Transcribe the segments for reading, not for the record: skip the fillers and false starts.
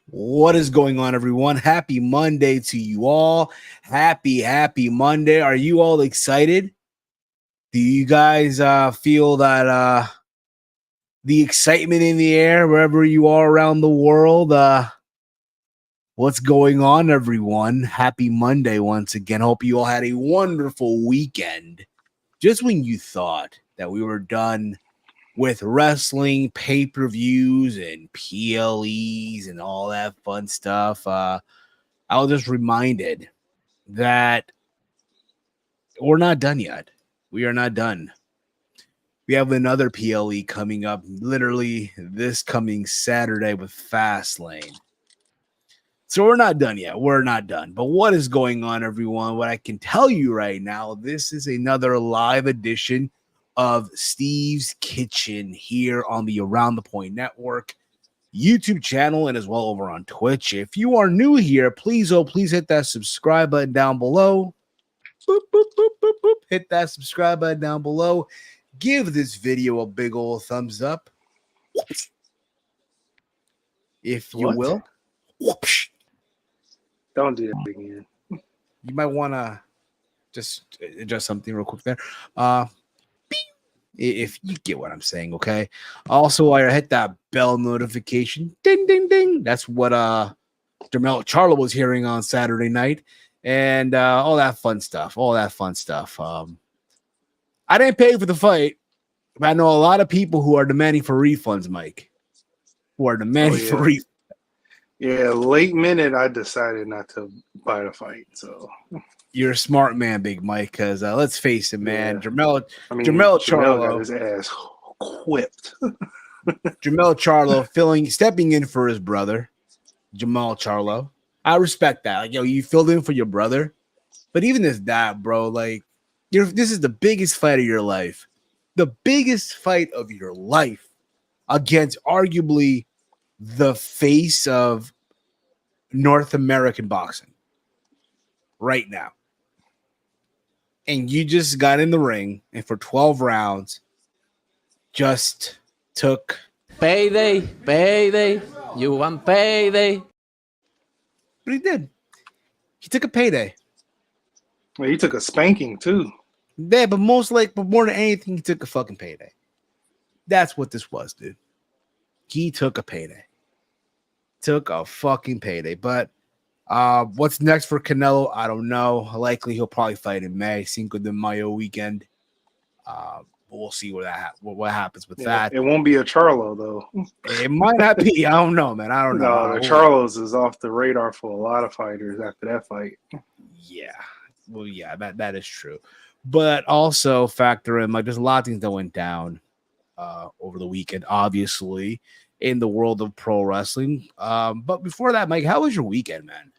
What is going on, everyone? Happy Monday to you all. Happy Monday. Are you all excited? Do you guys feel that the excitement in the air wherever you are around the world? What's going on, everyone? Happy Monday once again. Hope you all had a wonderful weekend. Just when you thought that we were done with wrestling pay-per-views and PLEs and all that fun stuff, I was just reminded that we're not done yet. We are not done. We have another PLE coming up literally this coming Saturday with Fastlane. So we're not done yet. We're not done. But what is going on, everyone? What I can tell you right now, this is another live edition of Steve's Kitchen here on the Around the Point Network YouTube channel and as well over on Twitch. If you are new here, please hit that subscribe button down below. Boop, boop, boop, boop, boop. Hit that subscribe button down below. Give this video a big old thumbs up. Whoops. If you will. Whoops. Don't do that again. You might want to just adjust something real quick there. If you get what I'm saying, okay? Also, I hit that bell notification. Ding, ding, ding. That's what Carmelo Charlo was hearing on Saturday night. And all that fun stuff. I didn't pay for the fight, but I know a lot of people who are demanding for refunds, Mike. For refunds. Yeah, late minute, I decided not to buy the fight. So you're a smart man, Big Mike, because let's face it, man. Yeah. Carmelo Charlo Charlo got his ass whipped. Carmelo Charlo stepping in for his brother, Jamal Charlo. I respect that. Like, you filled in for your brother. But even as that, bro, like, this is the biggest fight of your life. The biggest fight of your life against arguably the face of North American boxing right now. And you just got in the ring and for 12 rounds just took payday. You want payday? But he did. He took a payday. Well, he took a spanking too. Yeah, but more than anything, he took a fucking payday. That's what this was, dude. He took a payday. Took a fucking payday. But what's next for Canelo? I don't know. Likely he'll probably fight in May, Cinco de Mayo weekend. We'll see what happens with that. It won't be a Charlo though. It might not be. I don't know, man. I don't know. No, the Charlos is off the radar for a lot of fighters after that fight. Yeah. Well, yeah, that is true. But also factor in, like, there's a lot of things that went down over the weekend, obviously, in the world of pro wrestling. But before that, Mike, how was your weekend, man?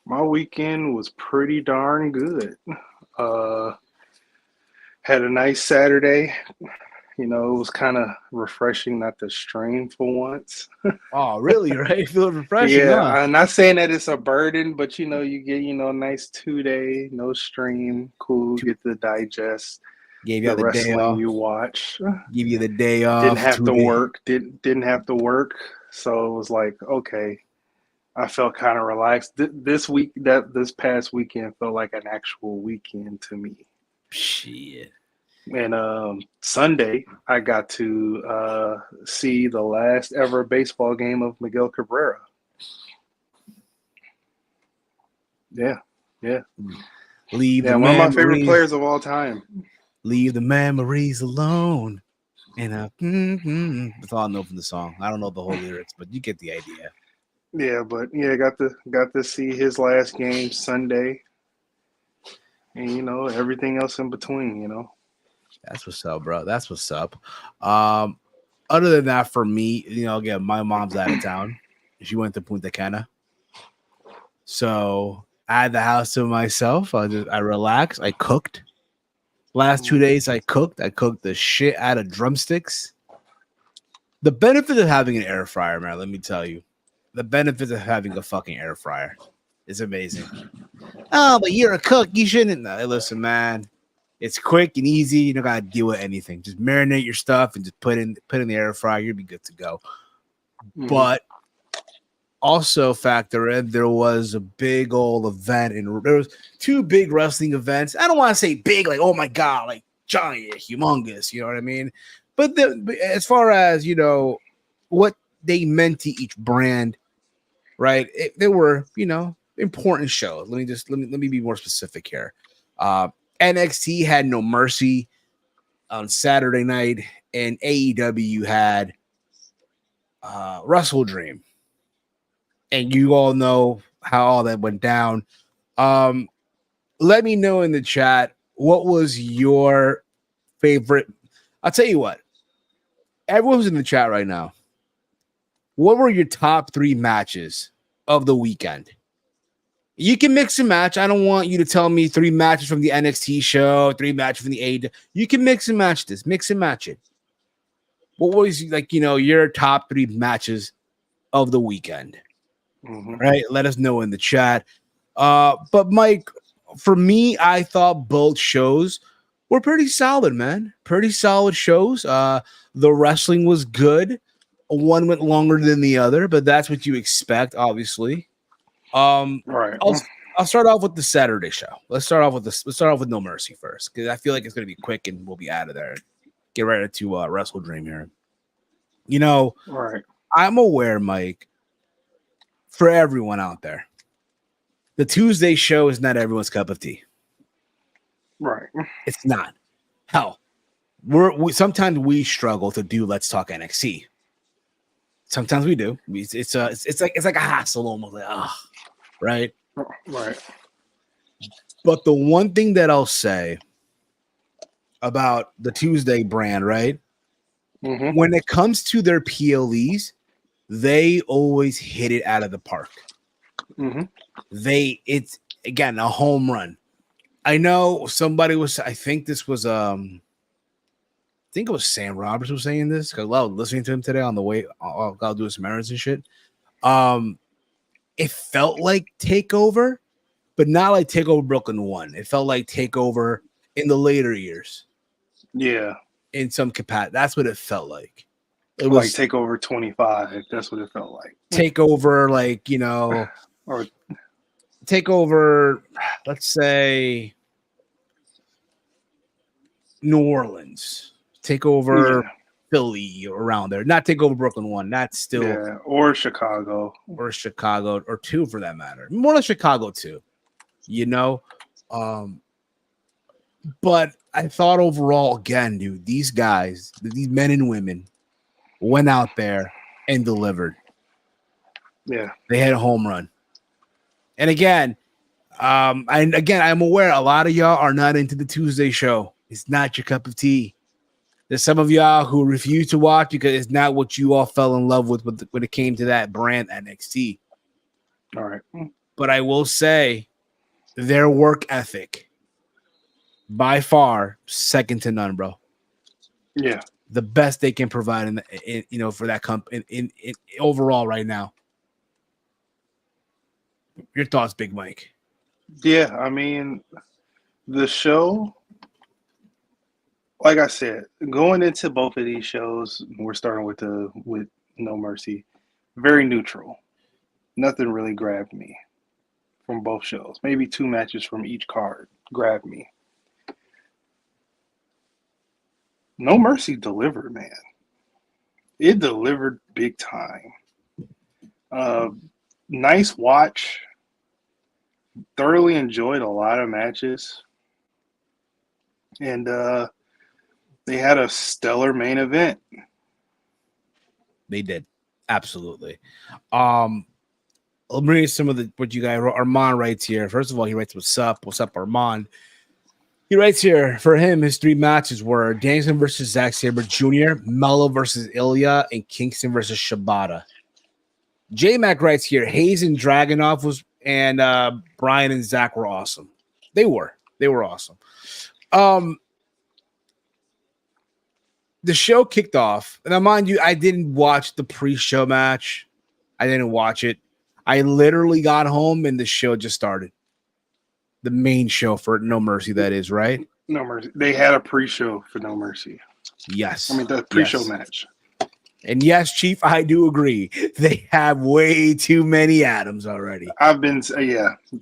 My weekend was pretty darn good. Had a nice Saturday. You know, it was kind of refreshing not to stream for once. Oh, really? Right? It feels refreshing. Yeah, huh? I'm not saying that it's a burden, but you get a nice 2-day no stream, cool, get to digest Gave you the the day wrestling off. you watch. Give you the day off. Didn't have to work. Didn't have to work. So it was like, okay, I felt kind of relaxed. This past weekend felt like an actual weekend to me. Shit. And Sunday, I got to see the last ever baseball game of Miguel Cabrera. Yeah. One of my favorite players of all time. Leave the memories alone. And that's all I know from the song. I don't know the whole lyrics, but you get the idea. Yeah, but got to see his last game Sunday, and everything else in between. That's what's up, bro. That's what's up. Other than that, for me, again, my mom's out of town. She went to Punta Cana. So I had the house to myself. I relaxed. I cooked. Last 2 days, I cooked. I cooked the shit out of drumsticks. The benefit of having an air fryer, man, let me tell you. The benefit of having a fucking air fryer is amazing. Oh, but you're a cook. You shouldn't. No, listen, man. It's quick and easy. You don't gotta deal with anything. Just marinate your stuff and just put in the air fryer. You'll be good to go. But also factor in there was a big old event, and there was 2 big wrestling events. I don't want to say big, like oh my god, like giant, humongous. You know what I mean? But as far as what they meant to each brand, right? There were important shows. Let me be more specific here. NXT had No Mercy on Saturday night, and AEW had WrestleDream. And you all know how all that went down. Let me know in the chat, what was your favorite? I'll tell you what. Everyone's in the chat right now. What were your top 3 matches of the weekend? You can mix and match. I don't want you to tell me 3 matches from the NXT show, 3 matches from the AEW. You can mix and match this. Mix and match it. What was your top 3 matches of the weekend? Right? Let us know in the chat. But Mike, for me, I thought both shows were pretty solid, man. Pretty solid shows. The wrestling was good. One went longer than the other, but that's what you expect, obviously. Right. I'll start off with the Saturday show. Let's start off with No Mercy first, because I feel like it's going to be quick and we'll be out of there. Get right to WrestleDream here. Right. I'm aware, Mike, for everyone out there, the Tuesday show is not everyone's cup of tea. Right. It's not. Hell, sometimes we struggle to do Let's Talk NXT. Sometimes we do. It's like a hassle almost, like right. Right. But the one thing that I'll say about the Tuesday brand, right? When it comes to their PLEs, they always hit it out of the park. It's again a home run. I know somebody was. I think it was Sam Roberts was saying this, because I was listening to him today on the way. I'll do some errands and shit. It felt like Takeover, but not like Takeover Brooklyn 1. It felt like Takeover in the later years. Yeah. In some capacity. That's what it felt like. It was was like Takeover 25. That's what it felt like. Takeover, or Takeover, let's say New Orleans. Takeover Philly, around there. Not Takeover Brooklyn 1. That's still or Chicago. Or 2 for that matter. More like Chicago 2. But I thought overall, again, dude, these guys, these men and women, went out there and delivered. Yeah. They had a home run. And again, I'm aware a lot of y'all are not into the Tuesday show. It's not your cup of tea. There's some of y'all who refuse to watch because it's not what you all fell in love with when it came to that brand NXT. All right. But I will say their work ethic, by far, second to none, bro. Yeah. The best they can provide for that company in overall right now. Your thoughts, Big Mike? Yeah, I mean, the show, like I said, going into both of these shows, we're starting with No Mercy, very neutral. Nothing really grabbed me from both shows. Maybe 2 matches from each card grabbed me. No Mercy delivered, man. It delivered big time. Nice watch. Thoroughly enjoyed a lot of matches. And they had a stellar main event. They did. Absolutely. I'll bring you some of what you guys wrote. Armand writes here. First of all, he writes, what's up? What's up, Armand? He writes here, for him, his 3 matches were Danielson versus Zack Sabre Jr., Mello versus Ilja, and Kingston versus Shibata. J-Mac writes here, Hayes and Dragunov and Brian and Zach were awesome. They were awesome. The show kicked off, and mind you, I didn't watch the pre-show match. I didn't watch it. I literally got home and the show just started. The main show for No Mercy, that is, right? No Mercy. They had a pre-show for No Mercy. Yes. I mean, the pre-show match. And yes, Chief, I do agree. They have way too many Adams already. I've been,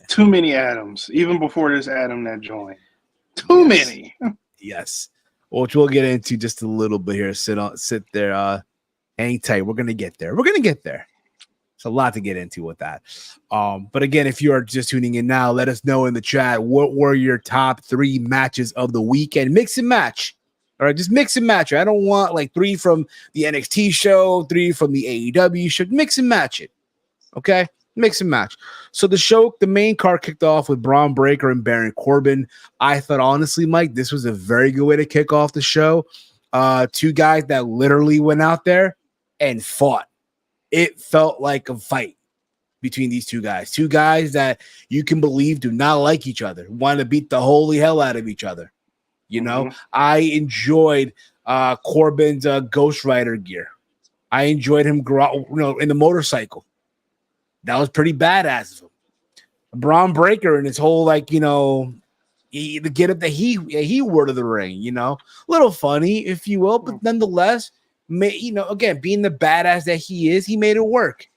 too many Adams. Even before this Adam that joined. Too many. Yes. Which we'll get into just a little bit here. Sit there. Hang tight. We're going to get there. It's a lot to get into with that. But again, if you are just tuning in now, let us know in the chat what were your top 3 matches of the weekend. Mix and match. All right, just mix and match. I don't want like 3 from the NXT show, 3 from the AEW show. Mix and match it. Okay? Mix and match. So the main card kicked off with Braun Breaker and Baron Corbin. I thought, honestly, Mike, this was a very good way to kick off the show. 2 guys that literally went out there and fought. It felt like a fight between these 2 guys. 2 guys that you can believe do not like each other, want to beat the holy hell out of each other. You know, I enjoyed Corbin's Ghost Rider gear. I enjoyed him, in the motorcycle. That was pretty badass of him. Braun Breaker and his whole the get up that he wore to the ring. A little funny, if you will, but nonetheless, again, being the badass that he is, he made it work.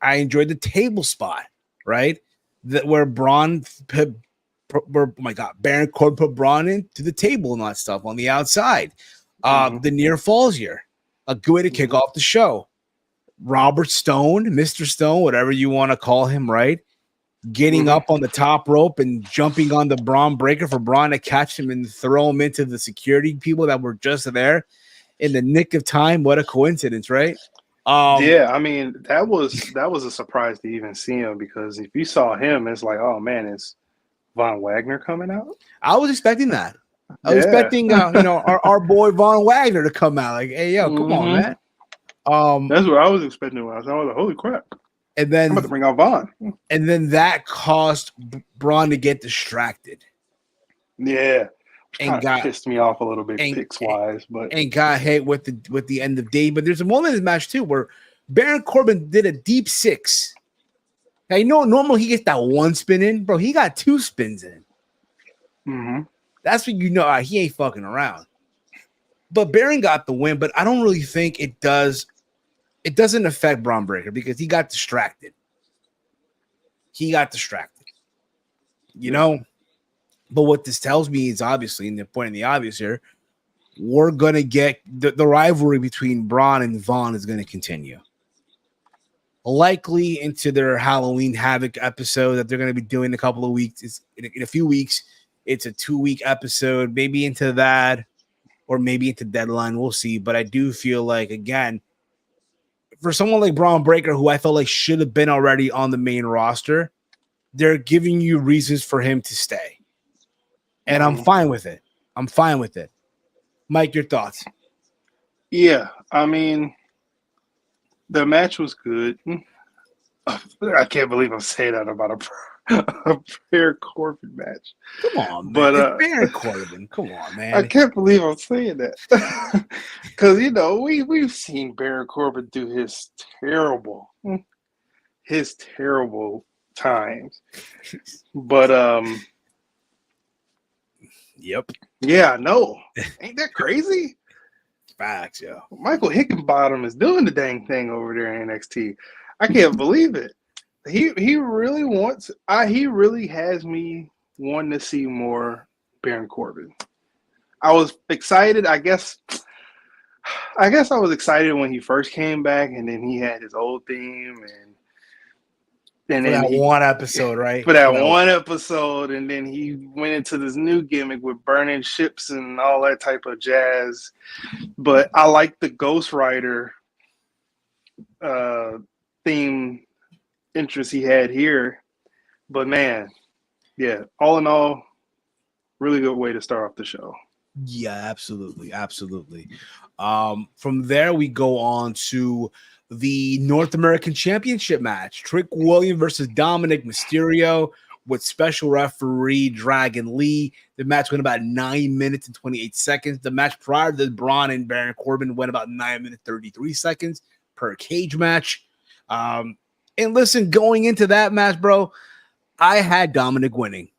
I enjoyed the table spot, right? Where Braun. Oh my God, Baron Corbin put Braun into the table and all that stuff on the outside. The near falls here, a good way to kick off the show. Robert Stone, Mr. Stone, whatever you want to call him, right? Getting up on the top rope and jumping on the Braun Breaker for Braun to catch him and throw him into the security people that were just there in the nick of time. What a coincidence, right? I mean, that was a surprise to even see him, because if you saw him, it's like, oh man, it's Von Wagner coming out? I was expecting that. I was expecting, our boy Von Wagner to come out. Like, hey, yo, come on, man. That's what I was expecting when I was like, holy crap. And then I'm about to bring out Von. And then that caused Braun to get distracted. Yeah. And pissed me off a little bit picks-wise. And got hit with the end of day. But there's a moment in this match, too, where Baron Corbin did a deep 6. Now, normally he gets that 1 spin in. Bro, he got 2 spins in. That's when he ain't fucking around. But Baron got the win, but I don't really think it does. It doesn't affect Braun Breaker because he got distracted. But what this tells me is, obviously, and the point in the obvious here, we're going to get the rivalry between Braun and Von is going to continue. Likely into their Halloween Havoc episode that they're going to be doing in a couple of weeks. In a few weeks, it's a 2-week episode, maybe into that, or maybe into Deadline. We'll see. But I do feel like, again, for someone like Braun Breaker, who I felt like should have been already on the main roster, they're giving you reasons for him to stay. And I'm fine with it. Mike, your thoughts? Yeah, I mean, the match was good. I can't believe I'm saying that about a Baron Corbin match. Come on, man. But it's Baron Corbin. Come on, man. I can't believe I'm saying that. Because, we've seen Baron Corbin do his terrible times. But, yep. Yeah, I know. Ain't that crazy? Facts, yo. Michael Hickenbottom is doing the dang thing over there in NXT. I can't believe it. He really wants. He really has me wanting to see more Baron Corbin. I was excited. I guess I was excited when he first came back, and then he had his old theme, and then one episode, right? For that one episode, and then he went into this new gimmick with burning ships and all that type of jazz. But I like the Ghost Rider theme interest he had here. But man, yeah, all in all, really good way to start off the show. Yeah, absolutely. From there, we go on to the North American Championship match. Trick Williams versus Dominic Mysterio with special referee Dragon Lee. The match went about 9 minutes and 28 seconds. The match prior to Braun and Baron Corbin went about 9 minutes 33 seconds per cage match. And listen, going into that match, bro, I had Dominic winning.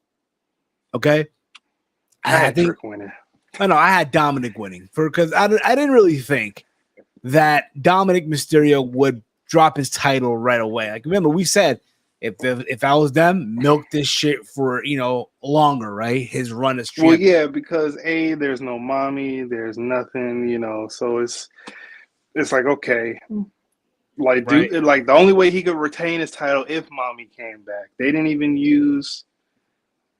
Okay? I had Trick winning. I had Dominic winning because I didn't really think that Dominic Mysterio would drop his title right away. Like, remember, we said if I was them, milk this shit for longer, right? His run as champion. Well, yeah, because there's no mommy, there's nothing, so it's like, okay, like right. like the only way he could retain his title if mommy came back. They didn't even use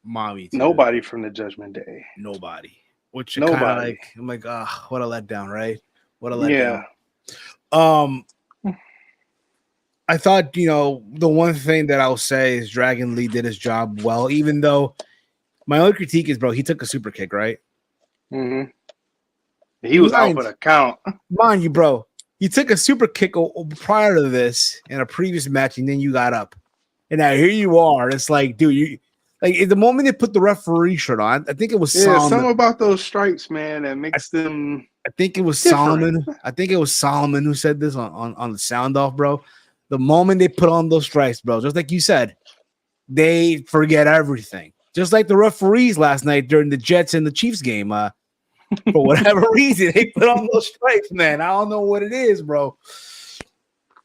mommy. Nobody from the Judgment Day. Nobody. Which kind of like, I'm like, what a letdown, right? What a letdown. Yeah. I thought, the one thing that I'll say is Dragon Lee did his job well, even though my only critique is, bro, he took a super kick, right? Mm-hmm. He was out for the count. Mind you, bro, he took a super kick prior to this in a previous match, and then you got up. And now here you are. It's like, dude, like the moment they put the referee shirt on, I think it was Solomon. Something about those stripes, man, that makes them. I think it was different. Solomon. I think it was Solomon who said this on the sound off, bro. The moment they put on those stripes, bro, just like you said, they forget everything. Just like the referees last night during the Jets and the Chiefs game. For whatever reason, they put on those stripes, man. I don't know what it is, bro.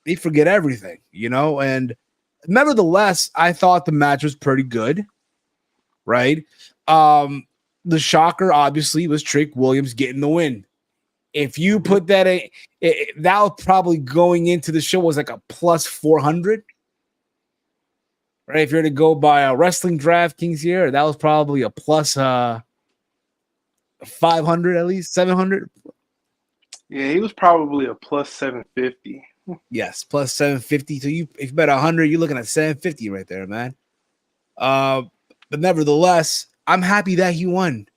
They forget everything, and nevertheless, I thought the match was pretty good, right? The shocker, obviously, was Trick Williams getting the win. If you put that in, that was probably going into the show was like a plus 400, right? If you're to go by a wrestling DraftKings here, that was probably a plus 500 at least, 700. Yeah, he was probably a plus 750. Yes, plus 750. So if you bet 100, you're looking at 750 right there, man. But nevertheless, I'm happy that he won.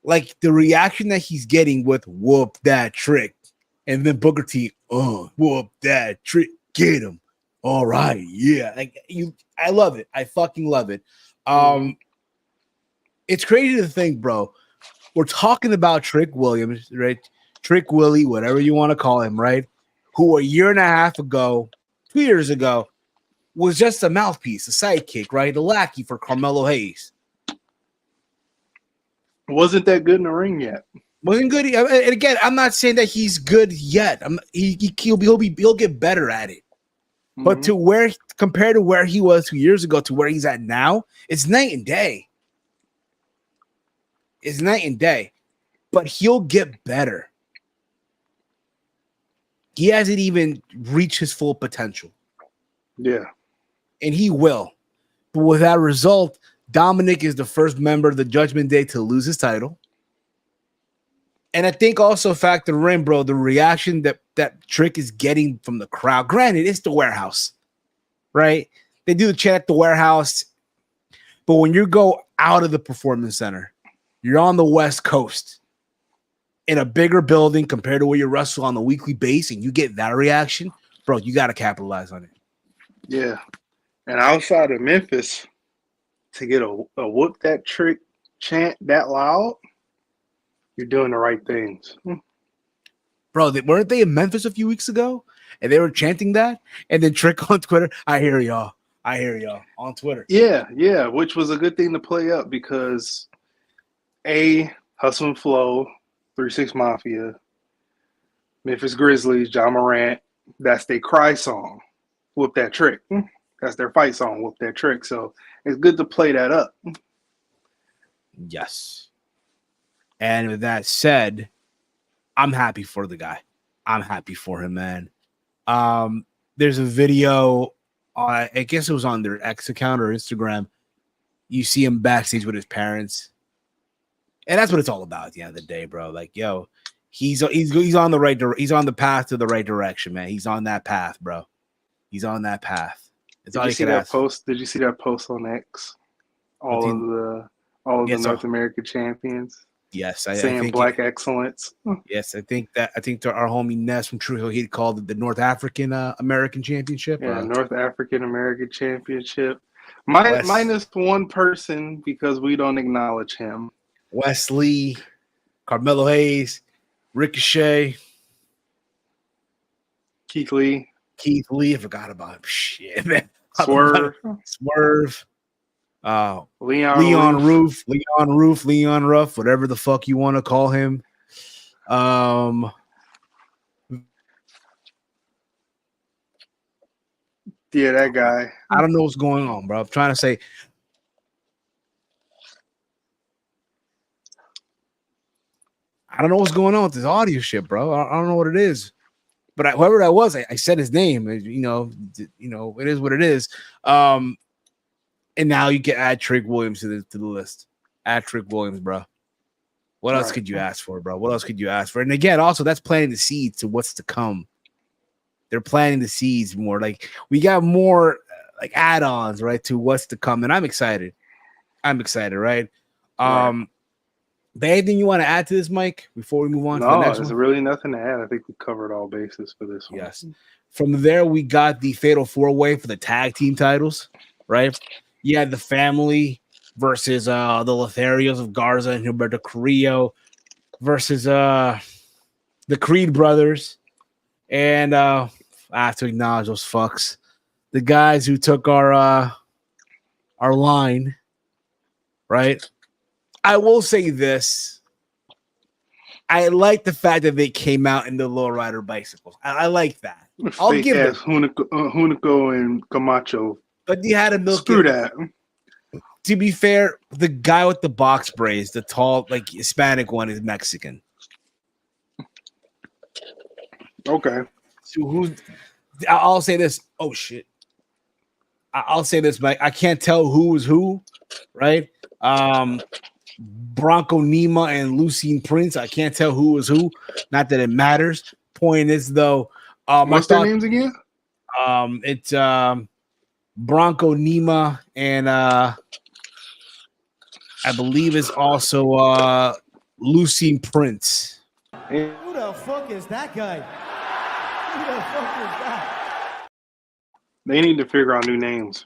Like the reaction that he's getting with whoop that Trick, and then Booker T, whoop that Trick, get him. All right, yeah. Like I love it. I fucking love it. It's crazy to think, bro. We're talking about Trick Williams, right? Trick Willie, whatever you want to call him, right? Who a year and a half ago, 2 years ago, was just a mouthpiece, a sidekick, right? A lackey for Carmelo Hayes. Wasn't that good in the ring yet? Wasn't good. And again, I'm not saying that he's good yet. He'll get better at it. Mm-hmm. But compared to where he was 2 years ago to where he's at now, it's night and day. It's night and day. But he'll get better. He hasn't even reached his full potential. Yeah. And he will. But with that result, Dominic is the first member of the Judgment Day to lose his title. And I think also factor in, bro, the reaction that Trick is getting from the crowd. Granted, it's the warehouse, right? They do the chant at the warehouse. But when you go out of the performance center, you're on the West Coast in a bigger building compared to where you wrestle on a weekly base, and you get that reaction, bro, you got to capitalize on it. Yeah. And outside of Memphis, to get a whoop that Trick chant that loud, you're doing the right things. Bro, weren't they in Memphis a few weeks ago? And they were chanting that? And then Trick on Twitter, I hear y'all on Twitter. Yeah, which was a good thing to play up because Hustle and Flow, 3-6 Mafia, Memphis Grizzlies, John Morant, that's their cry song, Whoop That Trick. That's their fight song, Whoop That Trick. So it's good to play that up. Yes. And with that said, I'm happy for the guy. I'm happy for him, man. There's a video, I guess it was on their X account or Instagram. You see him backstage with his parents. And that's what it's all about at the end of the day, bro. Like, yo, he's on the he's on the path to the right direction, man. He's on that path, bro. He's on that path. It's all you can ask. Did you see that post on X? All of the North American champions. Yes, saying Black excellence. Yes, I think to our homie Ness from True Hill, he called it the North African American Championship. Yeah, North African American Championship. Minus one person because we don't acknowledge him. Wesley, Carmelo Hayes, Ricochet, Keith Lee. I forgot about him. Shit, man. Swerve. Leon Ruff. Leon Ruff, whatever the fuck you want to call him. Yeah, that guy. I don't know what's going on, bro. I'm trying to say. I don't know what's going on with this audio shit, bro. I don't know what it is. But whoever that was, I said his name. You know, it is what it is. And now you can add Trick Williams to the list. Add Trick Williams, bro. What else could you ask for, bro? What else could you ask for? And again, also that's planting the seeds to what's to come. They're planting the seeds more. Like we got more like add-ons, right, to what's to come, and I'm excited. Right? But anything you want to add to this, Mike, before we move on to the next one? There's really nothing to add. I think we covered all bases for this one. Yes. From there, we got the Fatal 4-Way for the tag team titles, right? You had the family versus the Lotharios of Garza and Humberto Carrillo versus the Creed brothers. And I have to acknowledge those fucks. The guys who took our line, right? I will say this. I like the fact that they came out in the lowrider bicycles. I like that. I'll give it. Hunico and Camacho. But you had to milk Screw that. To be fair, the guy with the box braids, the tall, like Hispanic one, is Mexican. Okay. So I'll say this. Oh shit. I'll say this, Mike. I can't tell who is who, right? Bronco Nima and Lucine Prince. I can't tell who is who. Not that it matters. Point is though. What's their names again? It's Bronco Nima and I believe it's also Lucine Prince. Who the fuck is that guy? Who the fuck is that? They need to figure out new names.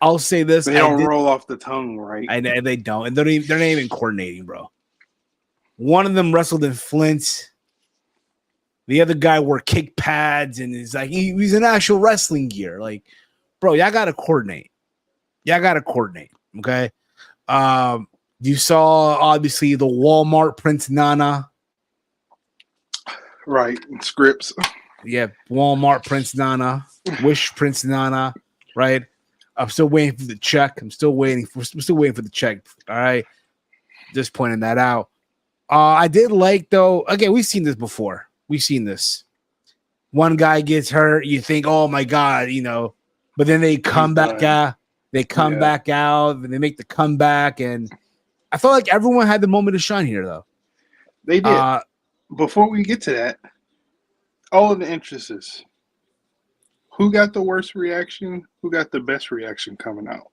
I'll say this: they don't roll off the tongue, right? They don't, and they're not even coordinating, bro. One of them wrestled in Flint. The other guy wore kick pads, and is like he's in actual wrestling gear. Like, bro, y'all gotta coordinate. Okay. You saw obviously the Walmart Prince Nana, right? Scripts. Yeah, Walmart Prince Nana, Wish Prince Nana, right? I'm still waiting for the check. I'm still waiting for the check. All right. Just pointing that out. I did like, though, again, we've seen this before. We've seen this. One guy gets hurt, you think, oh my God, but then they come back out. They come back out and they make the comeback. And I felt like everyone had the moment to shine here, though. They did. Before we get to that, all of the entrances. Who got the worst reaction? Who got the best reaction coming out?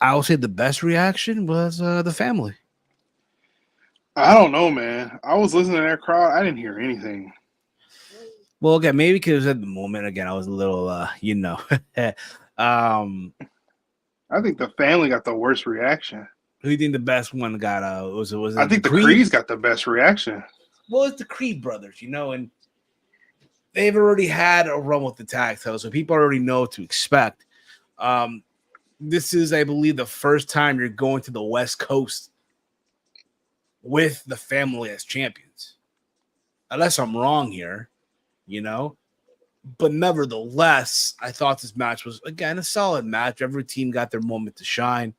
I would say the best reaction was the family. I don't know, man. I was listening to that crowd. I didn't hear anything. Well, again, maybe because at the moment, again, I was a little, I think the family got the worst reaction. Who do you think the best one got? Was it I think the Creeds got the best reaction. Well, it's the Creed brothers, and they've already had a run with the tag title, so people already know what to expect. This is, I believe, the first time you're going to the West Coast with the family as champions. Unless I'm wrong here, But nevertheless, I thought this match was, again, a solid match. Every team got their moment to shine.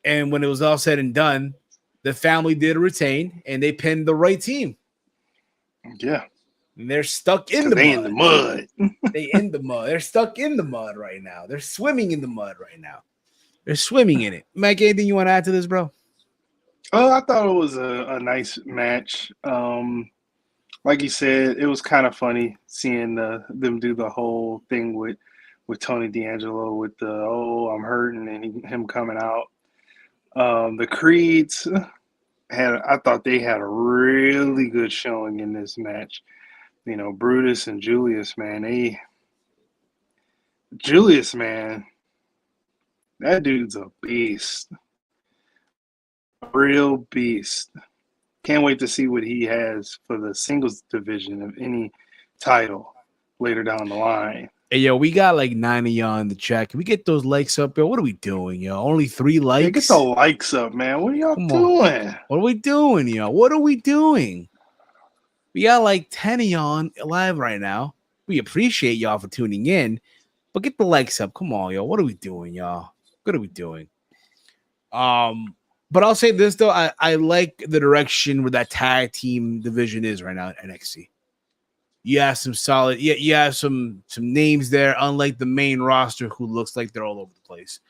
And when it was all said and done, the family did retain, and they pinned the right team. Yeah. And they're stuck in the mud. In the mud. They in the mud. They're stuck in the mud right now. They're swimming in the mud right now. They're swimming in it. Mike, anything you want to add to this, bro? Oh, I thought it was a nice match. Like you said, it was kind of funny seeing them do the whole thing with Tony D'Angelo with the I'm hurting and him coming out. The Creeds I thought they had a really good showing in this match. Brutus and Julius, man, Julius, man, that dude's a beast. A real beast. Can't wait to see what he has for the singles division of any title later down the line. Hey, yo, we got like 9 of y'all in the chat. Can we get those likes up, yo? What are we doing, yo? Only 3 likes? Yeah, get the likes up, man. What are y'all doing? What are we doing, yo? What are we doing? We got like 10 of y'all live right now. We appreciate y'all for tuning in, but get the likes up. Come on, yo. What are we doing, y'all? What are we doing? But I'll say this though, I like the direction where that tag team division is right now at NXT. You have some solid, you have some names there, unlike the main roster who looks like they're all over the place.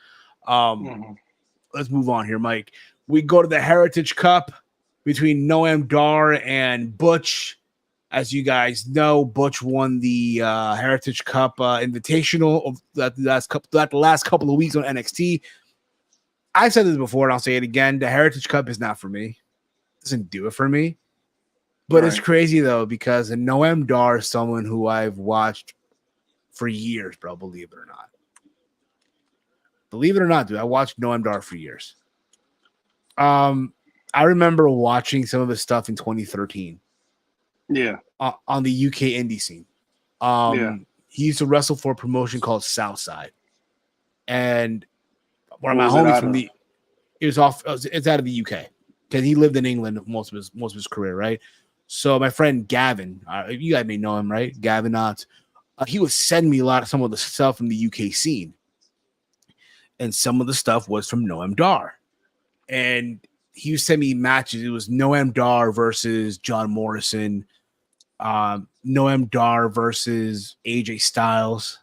Let's move on here, Mike. We go to the Heritage Cup between Noam Dar and Butch. As you guys know, Butch won the Heritage Cup Invitational of the last couple of weeks on NXT. I said this before, and I'll say it again. The Heritage Cup is not for me. It doesn't do it for me. But It's crazy, though, because Noam Dar is someone who I've watched for years, bro, believe it or not. Believe it or not, dude, I watched Noam Dar for years. I remember watching some of his stuff in 2013. Yeah. On the UK indie scene. He used to wrestle for a promotion called Southside. And one of my homies from it's out of the UK because he lived in England most of his career, right? So my friend Gavin, you guys may know him, right? Gavin Knotts, he would send me some of the stuff from the UK scene, and some of the stuff was from Noam Dar, and he would send me matches. It was Noam Dar versus John Morrison, Noam Dar versus AJ Styles.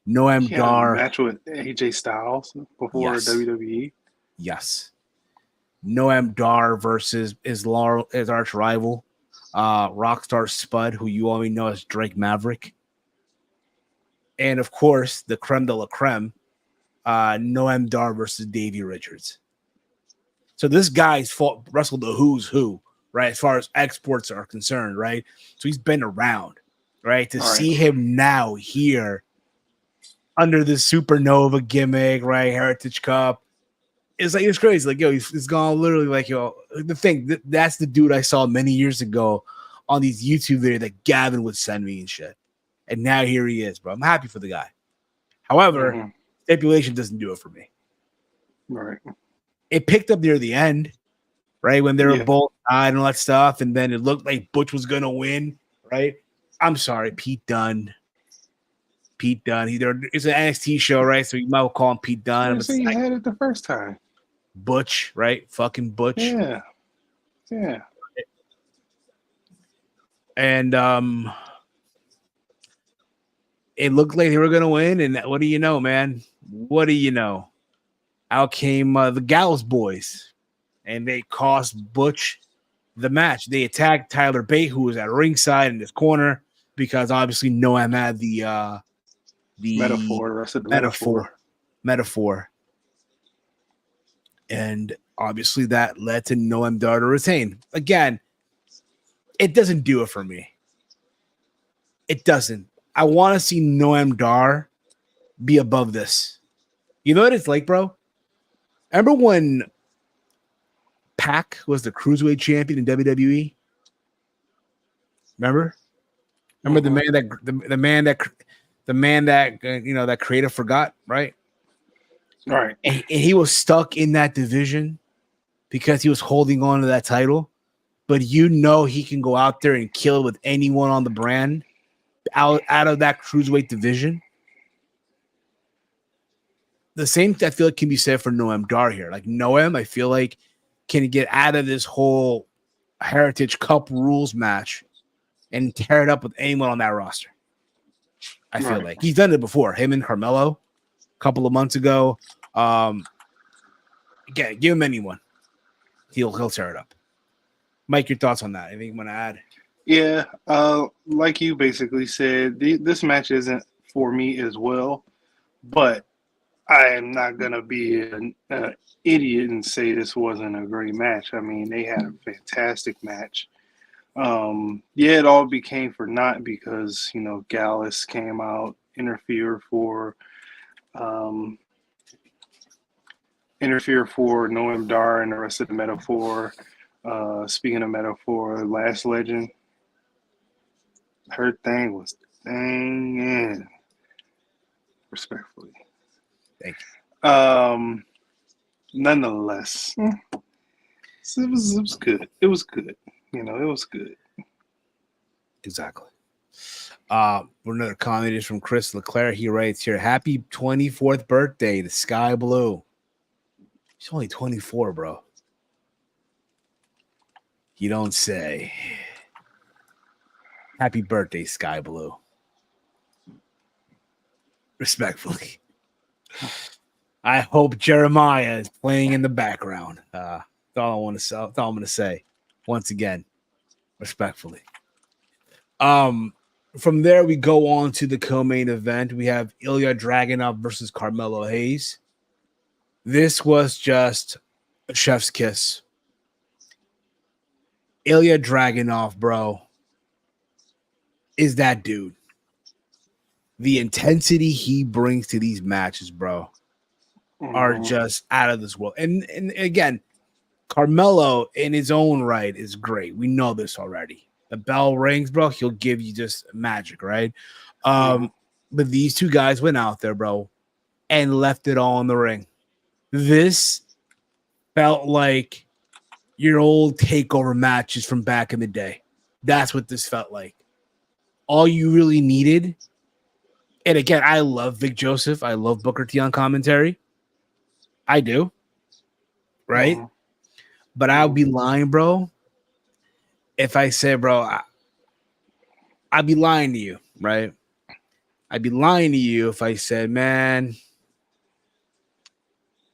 Noam Dar match with AJ Styles before WWE. Yes. Noam Dar versus his arch rival, Rockstar Spud, who you only know as Drake Maverick. And of course, the creme de la creme, Noam Dar versus Davey Richards. So this guy's wrestled the who's who, right? As far as exports are concerned, right? So he's been around, right? To see him now here under this supernova gimmick, right? Heritage Cup. It's crazy. Like, yo, he's gone literally like, yo, the thing that's the dude I saw many years ago on these YouTube videos that Gavin would send me and shit. And now here he is, bro. I'm happy for the guy. However, stipulation doesn't do it for me. Right. It picked up near the end, right? When they were both tied and all that stuff, and then it looked like Butch was gonna win, right? I'm sorry, Pete Dunne. It's an NXT show, right? So you might call him Pete Dunne. So you had it the first time. Butch, right? Fucking Butch. Yeah. And it looked like they were gonna win. And what do you know, man? What do you know? Out came the Gallows Boys, and they cost Butch the match. They attacked Tyler Bate, who was at ringside in his corner, because obviously Noam had the metaphor. And obviously that led to Noam Dar to retain. Again, it doesn't do it for me. It doesn't. I want to see Noam Dar be above this. You know what it's like, bro? Remember when Pac was the cruiserweight champion in WWE? Remember the man that that creative forgot, right? Right. And he was stuck in that division because he was holding on to that title. But he can go out there and kill with anyone on the brand out of that cruiserweight division. The same I feel like can be said for Noam Dar here. Like Noam, I feel like can get out of this whole Heritage Cup rules match and tear it up with anyone on that roster. I feel like he's done it before. Him and Carmelo a couple of months ago. Again, give him anyone. He'll tear it up. Mike, your thoughts on that? Anything you want to add? Yeah, like you basically said, this match isn't for me as well, but I am not going to be an idiot and say this wasn't a great match. I mean, they had a fantastic match. It all became for naught because, Gallus came out, interfere for Noam Dar and the rest of the metaphor. Speaking of metaphor, Last Legend, her thing was dang. Respectfully. Thank you. Nonetheless, it was good. It was good. You know, it was good. Exactly. Another comment is from Chris Leclerc. He writes here, happy 24th birthday to Sky Blue. He's only 24, bro. You don't say. Happy birthday, Sky Blue. Respectfully. I hope Jeremiah is playing in the background. That's all I want to say. That's all I'm going to say. Once again, respectfully. From there, we go on to the co-main event. We have Ilja Dragunov versus Carmelo Hayes. This was just a chef's kiss. Ilja Dragunov, bro, is that dude. The intensity he brings to these matches, bro, are just out of this world. And again, Carmelo in his own right is great. We know this already. The bell rings, bro. He'll give you just magic, right? But these two guys went out there, bro, and left it all in the ring. This felt like your old takeover matches from back in the day. That's what this felt like. All you really needed. And again, I love Vic Joseph. I love Booker T on commentary. I do. Right? But I'll be lying, bro. If I say, bro, I'd be lying to you, right? I'd be lying to you if I said, man,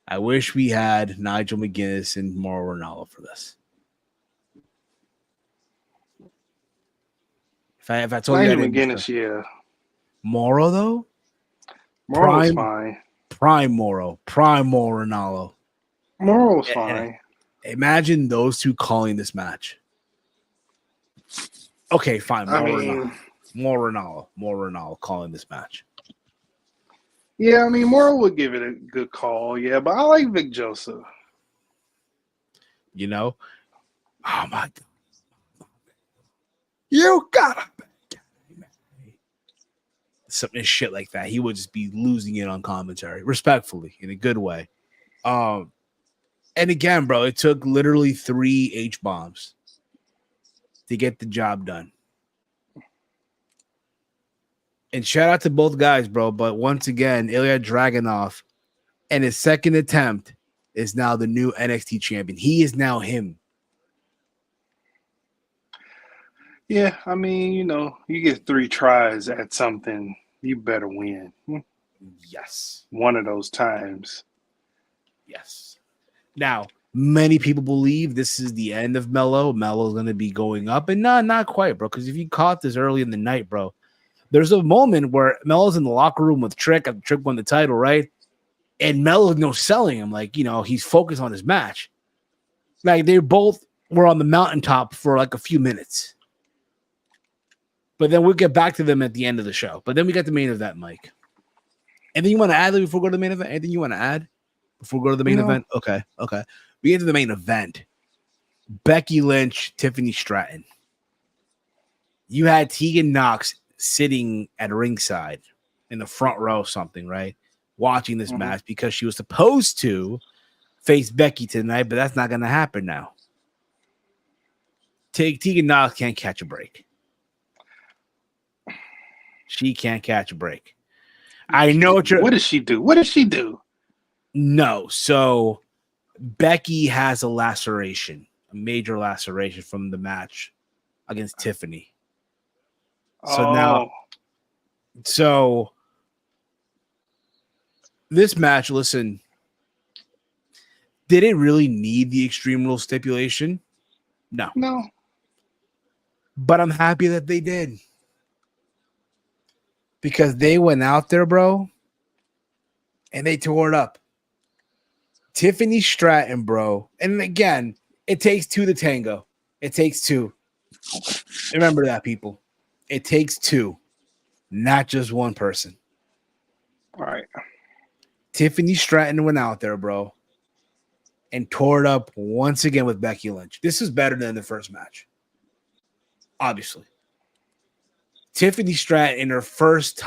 I wish we had Nigel McGuinness and Mauro Ranallo for this. If I told you Nigel McGuinness, yeah. Mauro, though? Mauro's fine. Prime Mauro Ranallo. Mauro's fine. Imagine those two calling this match. Okay, fine. More Ranallo calling this match. Yeah, I mean, Mauro would give it a good call. Yeah, but I like Vic Joseph. You know? Oh, my God. You gotta something shit like that. He would just be losing it on commentary, respectfully, in a good way. And again, bro, it took literally 3 H-bombs to get the job done. And shout out to both guys, bro. But once again, Ilja Dragunov and his second attempt is now the new NXT champion. He is now him. Yeah, I mean, you know, you get 3 tries at something, you better win. Yes. One of those times. Yes. Now, many people believe this is the end of Melo. Melo's going to be going up. And not quite, bro. Because if you caught this early in the night, bro, there's a moment where Melo's in the locker room with Trick. After Trick won the title, right? And Melo's selling him. Like, you know, he's focused on his match. Like, they both were on the mountaintop for like a few minutes. But then we'll get back to them at the end of the show. But then we got the main event, Mike. Anything you want to add before we go to the main event? Anything you want to add before we go to the main event? Okay. We get to the main event. Becky Lynch, Tiffany Stratton. You had Tegan Knox sitting at ringside in the front row or something, right? Watching this match because she was supposed to face Becky tonight, but that's not going to happen now. Tegan Knox can't catch a break. She can't catch a break. I know what What does she do? What does she do? No. So Becky has a laceration, a major laceration from the match against Tiffany. So this match, listen, did it really need the Extreme Rules stipulation? No. But I'm happy that they did. Because they went out there, bro, and they tore it up. Tiffany Stratton, bro. And again, it takes 2 to tango. It takes 2. Remember that, people. It takes 2, not just one person. All right. Tiffany Stratton went out there, bro, and tore it up once again with Becky Lynch. This is better than the first match. Obviously. Tiffany Stratton in her first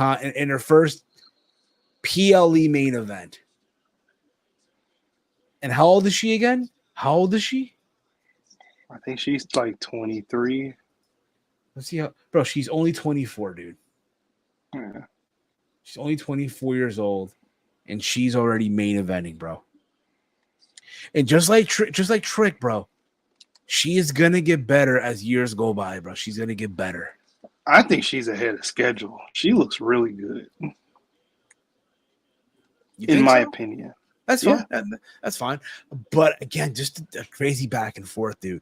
PLE main event. And how old is she again? How old is she? I think she's like 23. Let's see how, bro. She's only 24, dude. Yeah. She's only 24 years old, and she's already main eventing, bro. And just like Trick, bro, she is gonna get better as years go by, bro. She's gonna get better. I think she's ahead of schedule. She looks really good, in my opinion. That's fine. That's fine. But again, just a crazy back and forth, dude.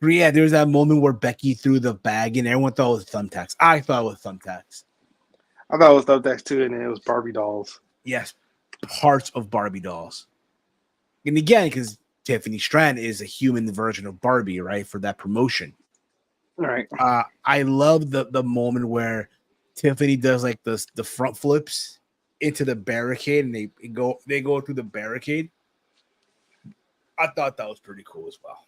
Yeah, there was that moment where Becky threw the bag and everyone thought it was thumbtacks. I thought it was thumbtacks. I thought it was thumbtacks too, and then it was Barbie dolls. Yes, parts of Barbie dolls. And again, because Tiffany Stratton is a human version of Barbie, right? For that promotion. Right. I love the moment where Tiffany does like the front flips into the barricade and they go through the barricade. I thought that was pretty cool as well.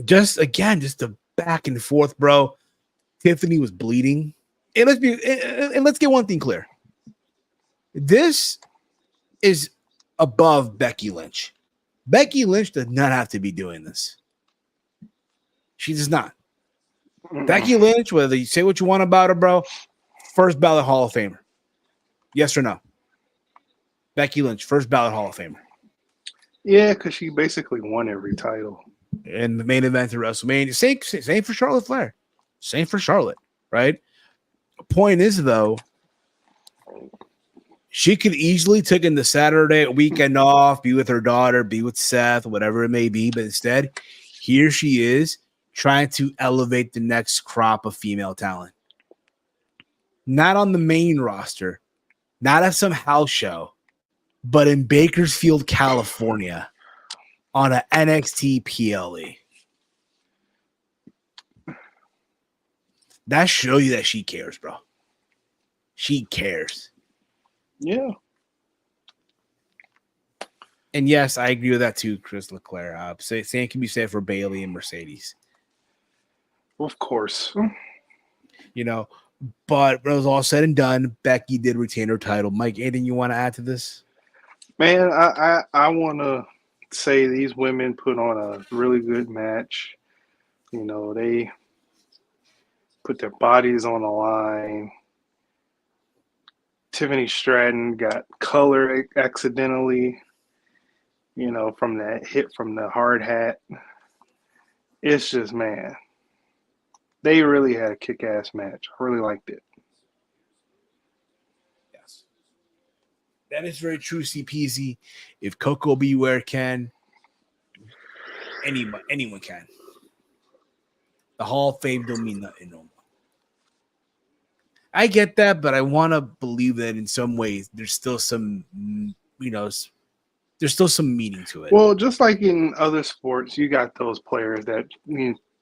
Just the back and forth, bro. Tiffany was bleeding. And let's get one thing clear. This is above Becky Lynch. Becky Lynch does not have to be doing this. She does not. Becky Lynch, whether you say what you want about her, bro, first ballot Hall of Famer. Yes or no? Becky Lynch, first ballot Hall of Famer. Yeah, because she basically won every title. And the main event of WrestleMania. Same for Charlotte Flair. Same for Charlotte, right? The point is, though, she could easily take in the Saturday weekend off, be with her daughter, be with Seth, whatever it may be. But instead, here she is trying to elevate the next crop of female talent. Not on the main roster, not at some house show, but in Bakersfield, California, on an NXT PLE. That shows you that she cares, bro. She cares. Yeah. And yes, I agree with that too, Chris Leclerc. Same can be said for Bailey and Mercedes. Of course. You know, but when it was all said and done, Becky did retain her title. Mike, anything you want to add to this? Man, I want to say these women put on a really good match. You know, they put their bodies on the line. Tiffany Stratton got color accidentally, you know, from that hit from the hard hat. It's just, man, they really had a kick-ass match. I really liked it. Yes. That is very true, CPZ. If Coco Beware can, anyone can. The Hall of Fame don't mean nothing no more. I get that, but I want to believe that in some ways there's still some, you know, there's still some meaning to it. Well, just like in other sports, you got those players that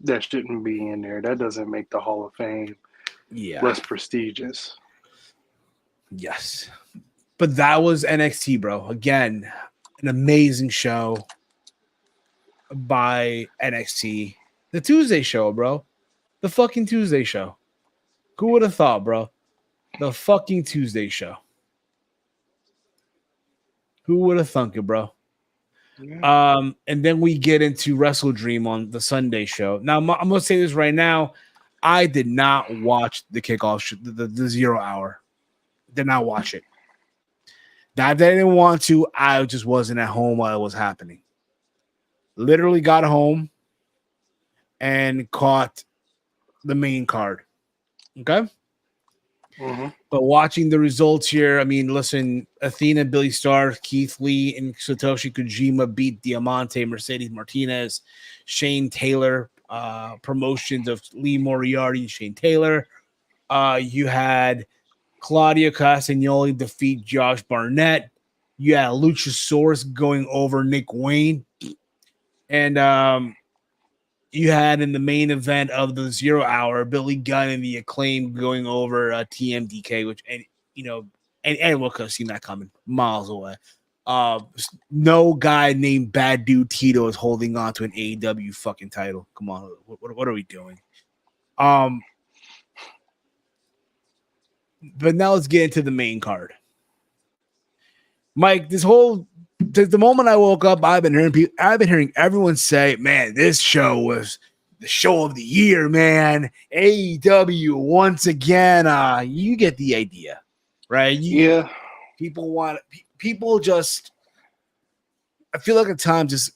that shouldn't be in there. That doesn't make the Hall of Fame less prestigious. Yes. But that was NXT, bro. Again, an amazing show by NXT. The Tuesday show, bro. The fucking Tuesday show. Who would have thought, bro? The fucking Tuesday show. Who would have thunk it, bro? Yeah. And then we get into WrestleDream on the Sunday show. Now, I'm going to say this right now. I did not watch the kickoff, the 0 hour. Did not watch it. Not that I didn't want to. I just wasn't at home while it was happening. Literally got home and caught the main card. Okay? Mm-hmm. But watching the results here, I mean, listen, Athena, Billy Starr, Keith Lee, and Satoshi Kojima beat Diamante, Mercedes Martinez, Shane Taylor, promotions of Lee Moriarty and Shane Taylor. You had Claudio Castagnoli defeat Josh Barnett. You had Luchasaurus going over Nick Wayne. And you had in the main event of the 0 hour, Billy Gunn and the Acclaim going over TMDK, which, and you know, and anyone could have seen that coming miles away. No guy named Bad Dude Tito is holding on to an AEW fucking title. Come on, what are we doing? But now let's get into the main card. Mike, since the moment I woke up, I've been hearing everyone say, "Man, this show was the show of the year, man." AEW once again. You get the idea, right? Yeah. People just. I feel like at times just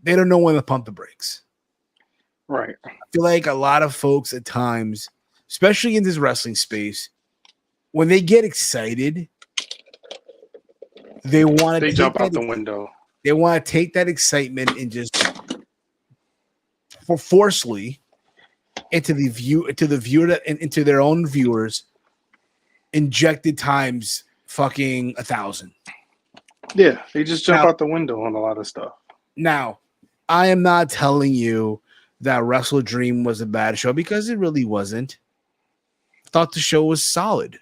they don't know when to pump the brakes. Right. I feel like a lot of folks at times, especially in this wrestling space, when they get excited, they jump out the window. They want to take that excitement and just forcefully into their own viewers, injected times fucking 1,000. Yeah, they just jump out the window on a lot of stuff. Now, I am not telling you that WrestleDream was a bad show because it really wasn't. I thought the show was solid.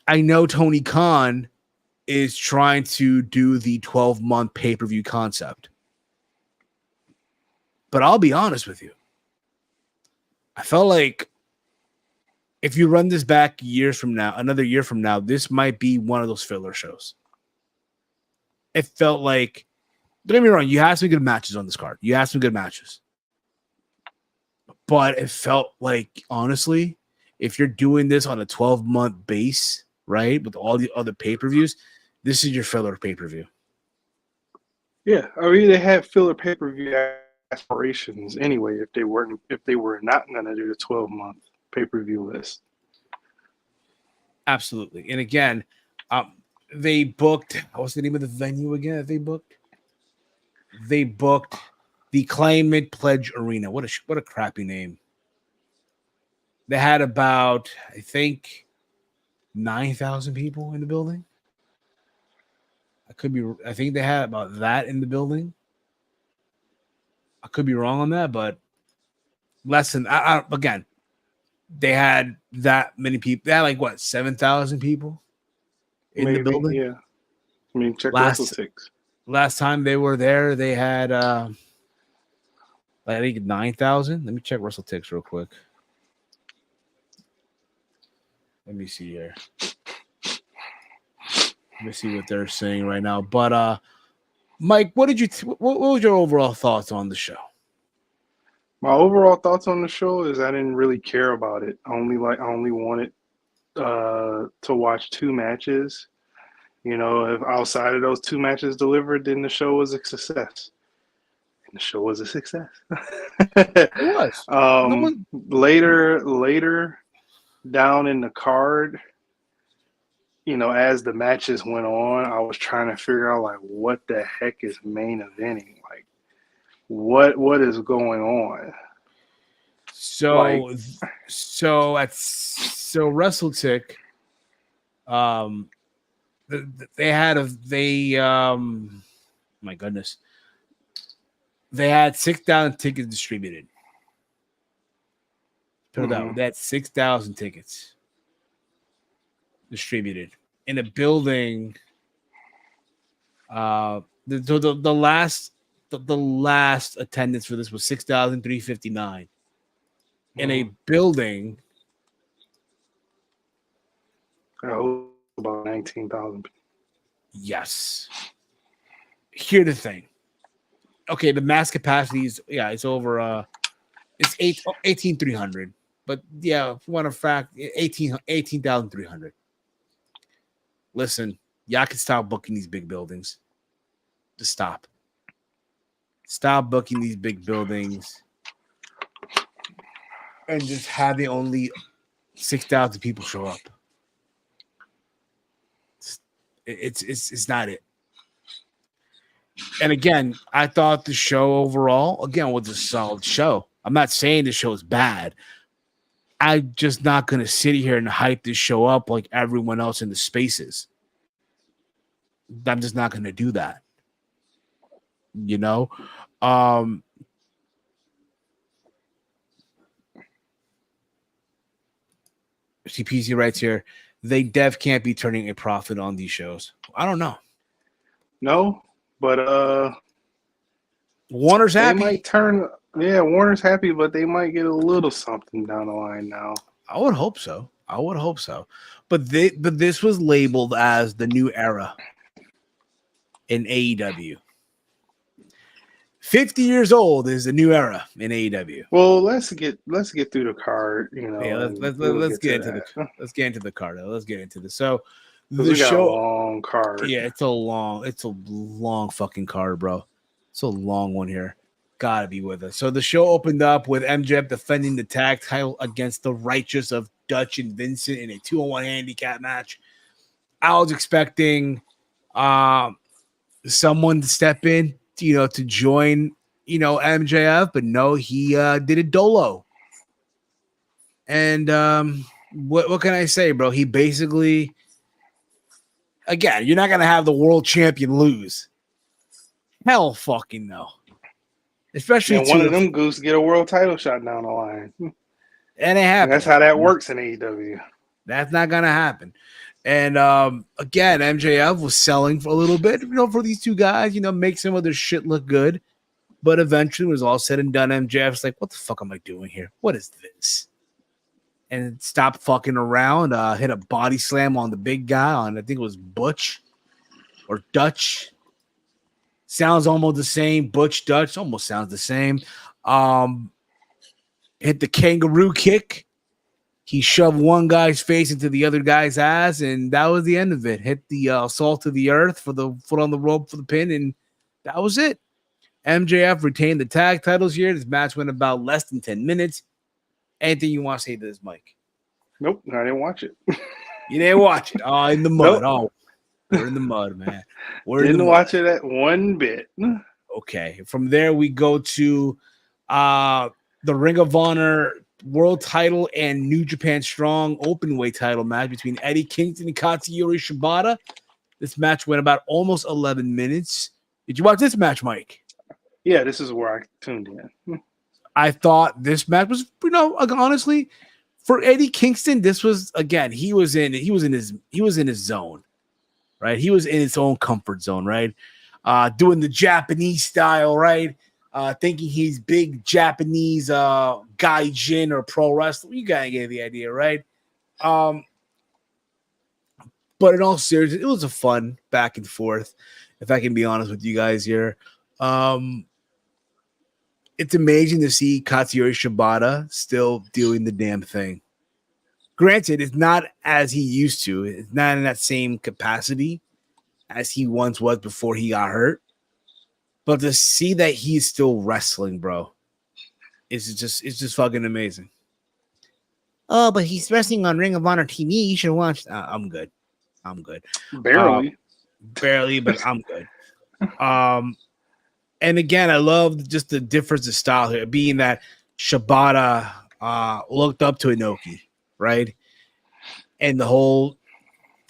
I know Tony Khan is trying to do the 12-month pay-per-view concept. But I'll be honest with you. I felt like if you run this back another year from now, this might be one of those filler shows. It felt like, don't get me wrong, you had some good matches on this card. You had some good matches. But it felt like, honestly, if you're doing this on a 12-month base, right, with all the other pay-per-views, this is your filler pay-per-view. Yeah, I mean, they had filler pay-per-view aspirations anyway if they were not going to do the 12-month pay-per-view list. Absolutely. And again, they booked, what's the name of the venue again that they booked? They booked the Claimant Pledge Arena. What a crappy name. They had about, I think, 9,000 people in the building. I think they had about that in the building. I could be wrong on that, but less than, again, they had that many people. They had like, what, 7,000 people in the building? Yeah. I mean, check WrestleTix. Last time they were there, they had, I think 9,000. Let me check WrestleTix real quick. Let me see here. Let me see what they're saying right now. But Mike, what was your overall thoughts on the show? My overall thoughts on the show is I didn't really care about it. I only wanted to watch two matches. You know, if outside of those two matches delivered, then the show was a success. And the show was a success. It was. Later down in the card, you know, as the matches went on, I was trying to figure out, like, what the heck is main eventing? Like, what is going on? So WrestleTick, my goodness, they had 6,000 tickets distributed. Put it out. That's 6,000 tickets distributed in a building. The last attendance for this was 6,359 in a building. About 19,000. Yes. Here's the thing. Okay, the mass capacity is it's over. It's 18,300. But yeah, if you want a fact, 18,300. Listen, y'all can stop booking these big buildings. Just stop. Stop booking these big buildings and just have the only 6,000 people show up. It's not it. And again, I thought the show overall, again, was a solid show. I'm not saying the show is bad. I'm just not going to sit here and hype this show up like everyone else in the spaces. I'm just not going to do that. You know? CPC writes here, they can't be turning a profit on these shows. I don't know. No, but Warner's happy. Warner's happy, but they might get a little something down the line now. I would hope so. But this was labeled as the new era in AEW. 50 years old is the new era in AEW. Well, let's get through the card, you know. Yeah, let's get into the card. Let's get into this. So the show, got a long card. Yeah, it's a long fucking card, bro. It's a long one here. Gotta be with us. So the show opened up with MJF defending the tag title against the Righteous of Dutch and Vincent in a 2-on-1 handicap match. I was expecting someone to step in, to join, MJF, but no, he did a dolo. And what can I say, bro? He basically, again, you're not gonna have the world champion lose. Hell fucking no. Especially one of them goose get a world title shot down the line. And it happened. That's how that works in AEW. That's not gonna happen. And again, MJF was selling for a little bit, for these two guys, make some of their shit look good. But eventually, when it was all said and done, MJF's like, what the fuck am I doing here? What is this? And stopped fucking around, hit a body slam on the big guy on, I think it was Butch or Dutch. Sounds almost the same. Butch Dutch almost sounds the same. Hit the kangaroo kick. He shoved one guy's face into the other guy's ass, and that was the end of it. Hit the assault to the earth for the foot on the rope for the pin, and that was it. MJF retained the tag titles here. This match went about less than 10 minutes. Anything you want to say to this, Mike? Nope, I didn't watch it. You didn't watch it? Oh, in the mud. Nope. Oh, we're in the mud, man. Didn't watch it at one bit. Okay. From there, we go to the Ring of Honor World Title and New Japan Strong Openweight Title match between Eddie Kingston and Katsuyori Shibata. This match went about almost 11 minutes. Did you watch this match, Mike? Yeah, this is where I tuned in. I thought this match was, honestly, for Eddie Kingston, this was, again, he was in his zone, right? He was in his own comfort zone, right? Doing the Japanese style, right? Thinking he's big Japanese gaijin or pro wrestler. You gotta get the idea, right? But in all seriousness, it was a fun back and forth, if I can be honest with you guys here. It's amazing to see Katsuyori Shibata still doing the damn thing. Granted, it's not as he used to. It's not in that same capacity as he once was before he got hurt. But to see that he's still wrestling, bro, it's just fucking amazing. Oh, but he's wrestling on Ring of Honor TV. You should watch. I'm good. Barely, but I'm good. And again, I love just the difference of style here, being that Shibata looked up to Inoki, right? And the whole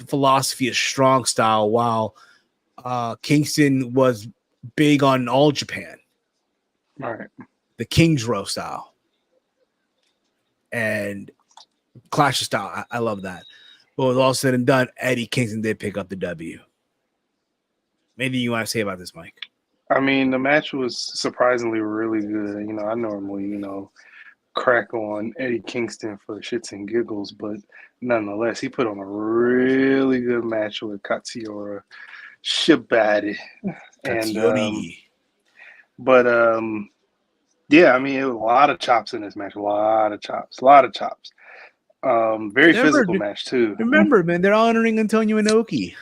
philosophy of strong style, while Kingston was big on All Japan. All right. The King's Row style. And Clash of Style. I love that. But with all said and done, Eddie Kingston did pick up the W. Maybe you want to say about this, Mike? I mean, the match was surprisingly really good. I normally, crack on Eddie Kingston for shits and giggles, but nonetheless, he put on a really good match with Katsuyori Shibata. Yeah, I mean, it was a lot of chops in this match. A lot of chops. Very physical match, too. Remember, man, they're honoring Antonio Inoki.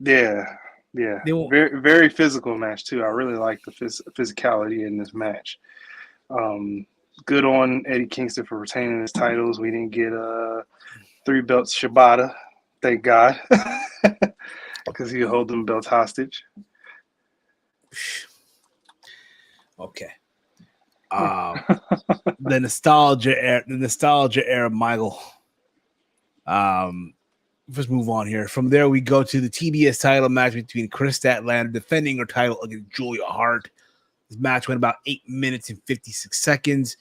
Yeah. Very, very physical match, too. I really like the physicality in this match. Good on Eddie Kingston for retaining his titles. We didn't get 3 belts Shibata, thank God, because he hold them belts hostage. Okay. The nostalgia era, Michael. Let's move on here. From there, we go to the TBS title match between Chris Statlander defending her title against Julia Hart. This match went about 8 minutes and 56 seconds.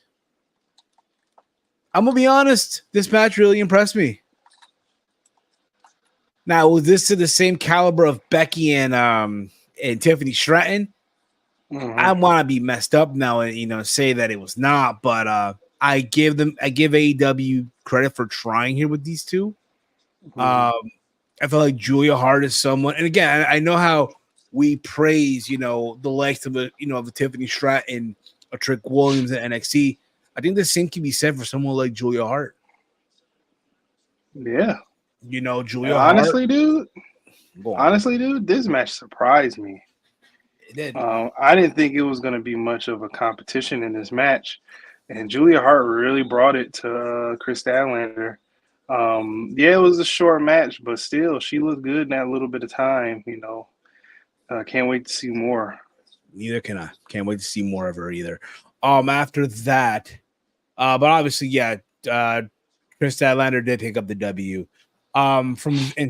I'm gonna be honest, this match really impressed me. Now, was this to the same caliber of Becky and Tiffany Stratton? Mm-hmm. I want to be messed up now and say that it was not, but I give AEW credit for trying here with these two. I feel like Julia Hart is someone, and again, I know how we praise, the likes of a Tiffany Stratton, a Trick Williams at NXT. I think the same can be said for someone like Julia Hart. Yeah. Julia honestly, Hart. Dude, this match surprised me. It did. I didn't think it was going to be much of a competition in this match, and Julia Hart really brought it to Chris Statlander. Yeah, it was a short match, but still, she looked good in that little bit of time. Can't wait to see more. Neither can I. Can't wait to see more of her either. After that, but obviously, yeah, Chris Statlander did pick up the W. And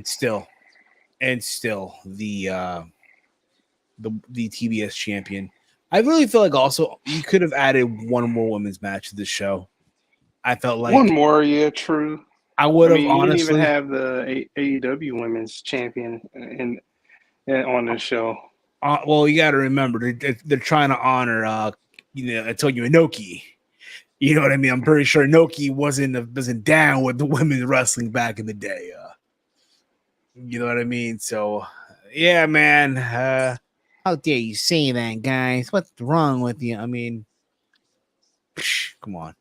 still the TBS champion. I really feel like also you could have added one more women's match to the show. I felt like one more, yeah, true. I would have honestly. You didn't even have the AEW Women's Champion on this show. Well, you got to remember they're trying to honor, Antonio Inoki. You know what I mean? I'm pretty sure Inoki wasn't down with the women's wrestling back in the day. You know what I mean? So, yeah, man. How dare you say that, guys? What's wrong with you? I mean, come on.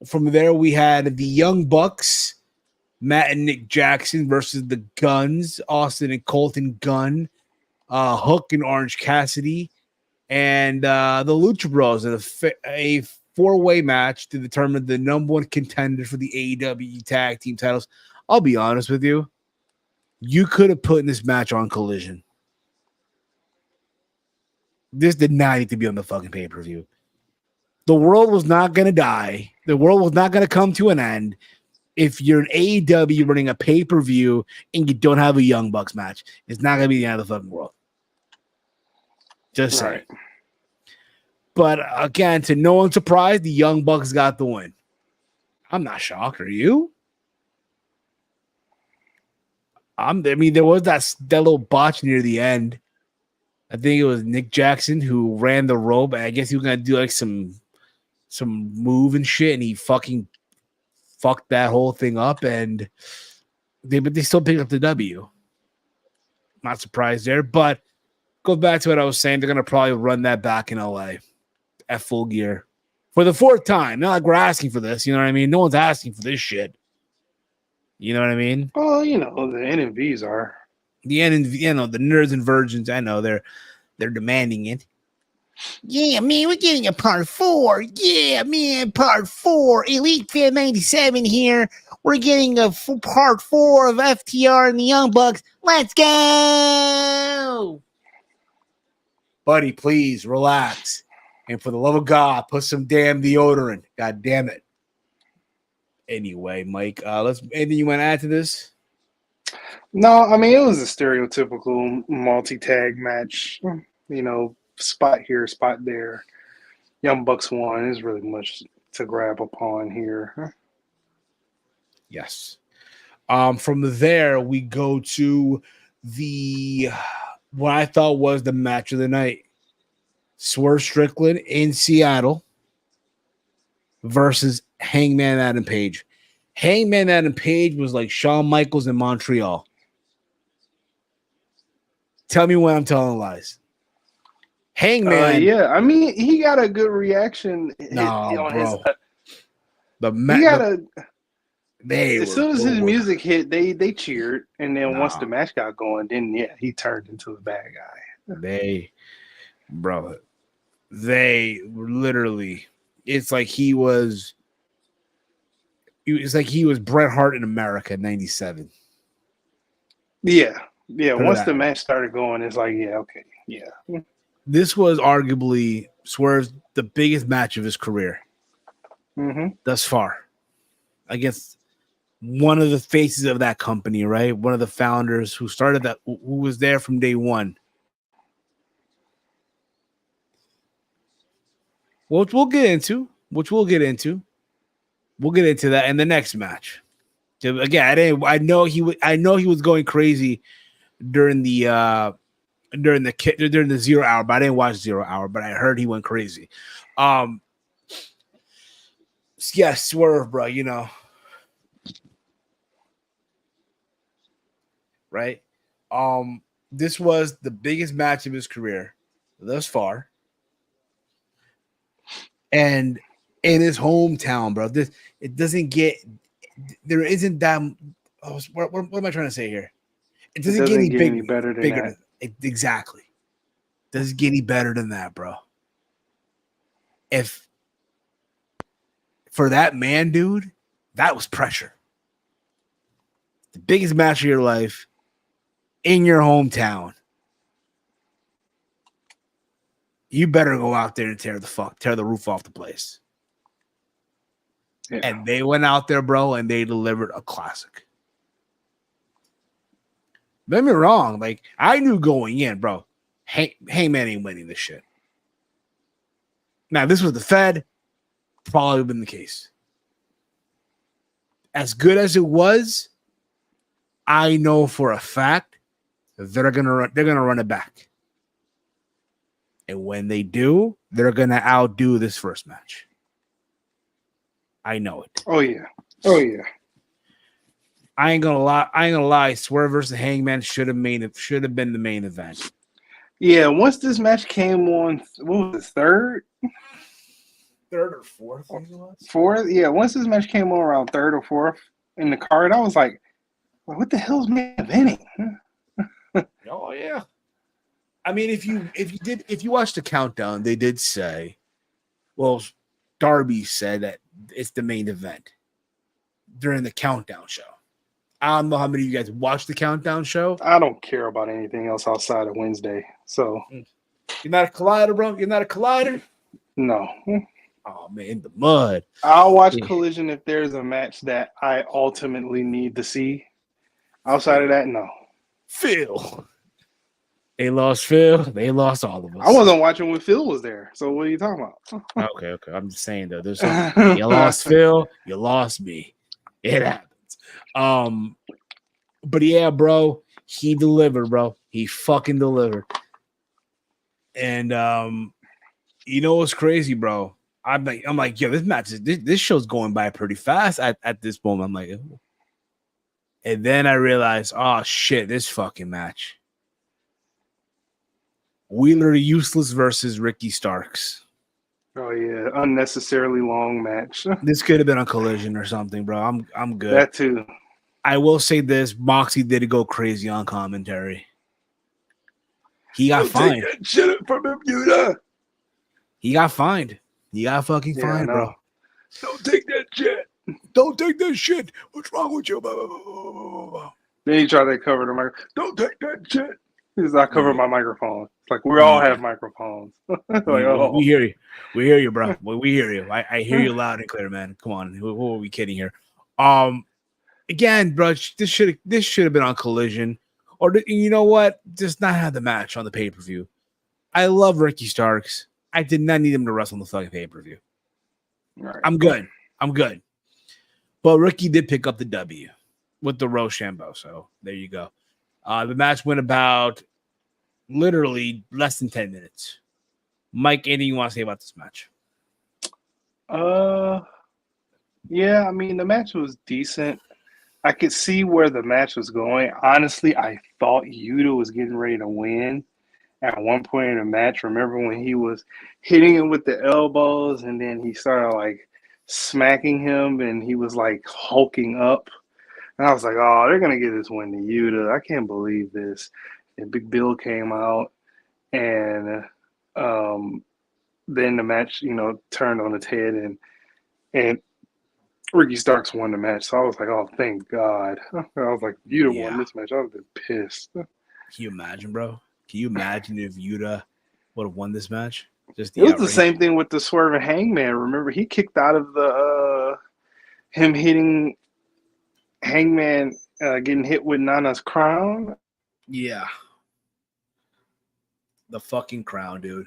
From there, we had the Young Bucks, Matt and Nick Jackson versus the Guns, Austin and Colton Gunn, Hook and Orange Cassidy, and the Lucha Bros in a four-way match to determine the number one contender for the AEW tag team titles. I'll be honest with you. You could have put in this match on Collision. This did not need to be on the fucking pay-per-view. The world was not going to die. The world was not going to come to an end if you're an AEW running a pay-per-view and you don't have a Young Bucks match. It's not going to be the end of the fucking world. Just saying. Right. But again, to no one's surprise, the Young Bucks got the win. I'm not shocked. Are you? There was that little botch near the end. I think it was Nick Jackson who ran the rope. I guess he was going to do like some move and shit, and he fucking fucked that whole thing up, and they still picked up the W. Not surprised there, but go back to what I was saying. They're going to probably run that back in LA at Full Gear for the fourth time. Not like we're asking for this, you know what I mean? No one's asking for this shit. You know what I mean? Oh, the NMVs are. The NMV, the nerds and virgins, I know they're demanding it. Yeah, man, we're getting a part 4. Yeah, man, part 4. Elite Fan 97 here. We're getting a part 4 of FTR and the Young Bucks. Let's go! Buddy, please relax. And for the love of God, put some damn deodorant. God damn it. Anyway, Mike, anything you want to add to this? No, it was a stereotypical multi-tag match. Spot here, spot there. Young Bucks won. There's really much to grab upon here. Yes. From there, we go to what I thought was the match of the night. Swerve Strickland in Seattle versus Hangman Adam Page. Hangman Adam Page was like Shawn Michaels in Montreal. Tell me when I'm telling lies. Hangman. Yeah, he got a good reaction. No, bro. As soon as his music hit, they cheered, and then once the match got going, then he turned into a bad guy. They were literally. It's like he was. It's like he was Bret Hart in America in '97. Yeah. Once the match started going, it's like, okay. This was arguably Swerve's the biggest match of his career thus far, against one of the faces of that company, right? One of the founders who started that, who was there from day one. Which we'll get into. We'll get into that in the next match. Again, I know he was going crazy during the 0 hour, but I didn't watch 0 hour, but I heard he went crazy. Yeah, Swerve, bro. Right. This was the biggest match of his career thus far, and in his hometown, bro. It doesn't get. There isn't that. Oh, what am I trying to say here? It doesn't get any any better than bigger. that. Exactly. Doesn't get any better than that, bro. If for that man, dude, that was pressure. The biggest match of your life in your hometown. You better go out there and tear the roof off the place. Yeah. And they went out there, bro, and they delivered a classic. Don't get me wrong. Like, I knew going in, bro, Hangman ain't winning this shit. Now, this was the Fed. Probably would have been the case. As good as it was, I know for a fact that they're gonna run it back. And when they do, they're gonna outdo this first match. I know it. Oh yeah. I ain't gonna lie. Swerve versus Hangman should have been the main event. Yeah, once this match came on, what was it, third or fourth? I think it was. Fourth? Yeah, once this match came on around third or fourth in the card, I was like, what the hell's main eventing? Oh yeah. I mean, if you watched the countdown, they did say, well, Darby said that it's the main event during the countdown show. I don't know how many of you guys watched the countdown show. I don't care about anything else outside of Wednesday. So you're not a collider, bro. You're not a collider. No. Oh man, in the mud. I'll watch Collision if there's a match that I ultimately need to see. Outside of that, no. Phil. They lost Phil. They lost all of us. I wasn't watching when Phil was there. So what are you talking about? Okay. I'm just saying though. There's you lost Phil. You lost me. It happens. But yeah, bro, he delivered, bro. He fucking delivered. And you know what's crazy, bro? I'm like, yo, this show's going by pretty fast at this moment. I'm like, oh. And then I realized, oh shit, this fucking match. Wheeler Useless versus Ricky Starks. Oh yeah, unnecessarily long match. This could have been a Collision or something, bro. I'm good. That too. I will say this: Moxie did go crazy on commentary. He got fined. Take that shit from him, Yuta. He got fined. He got fucking fined, bro. Don't take that shit. Don't take that shit. What's wrong with you? Then he tried to cover the microphone. Don't take that shit. Because I cover my microphone. It's like we all have microphones. We hear you. We hear you, bro. We hear you. I hear you loud and clear, man. Come on. Who are we kidding here? Again, bro, this should have been on Collision. Or you know what? Just not have the match on the pay-per-view. I love Ricky Starks. I did not need him to wrestle on the fucking pay-per-view. Right. I'm good. But Ricky did pick up the W with the Rochambeau. So there you go. The match went about literally less than 10 minutes. Mike, anything you want to say about this match? Yeah, I mean, the match was decent. I could see where the match was going. Honestly, I thought Yuta was getting ready to win at one point in the match. Remember when he was hitting him with the elbows and then he started like smacking him and he was like hulking up. And I was like, oh, they're going to give this win to Yuta. I can't believe this. And Big Bill came out and then the match, turned on its head and Ricky Starks won the match. So I was like, oh, thank God. I was like, Yuta won this match. I would have been pissed. Can you imagine, bro? Can you imagine if Yuta would have won this match? It was the same thing with the Swerve and Hangman. Remember, he kicked out of the him hitting Hangman, getting hit with Nana's crown. Yeah. The fucking crown, dude.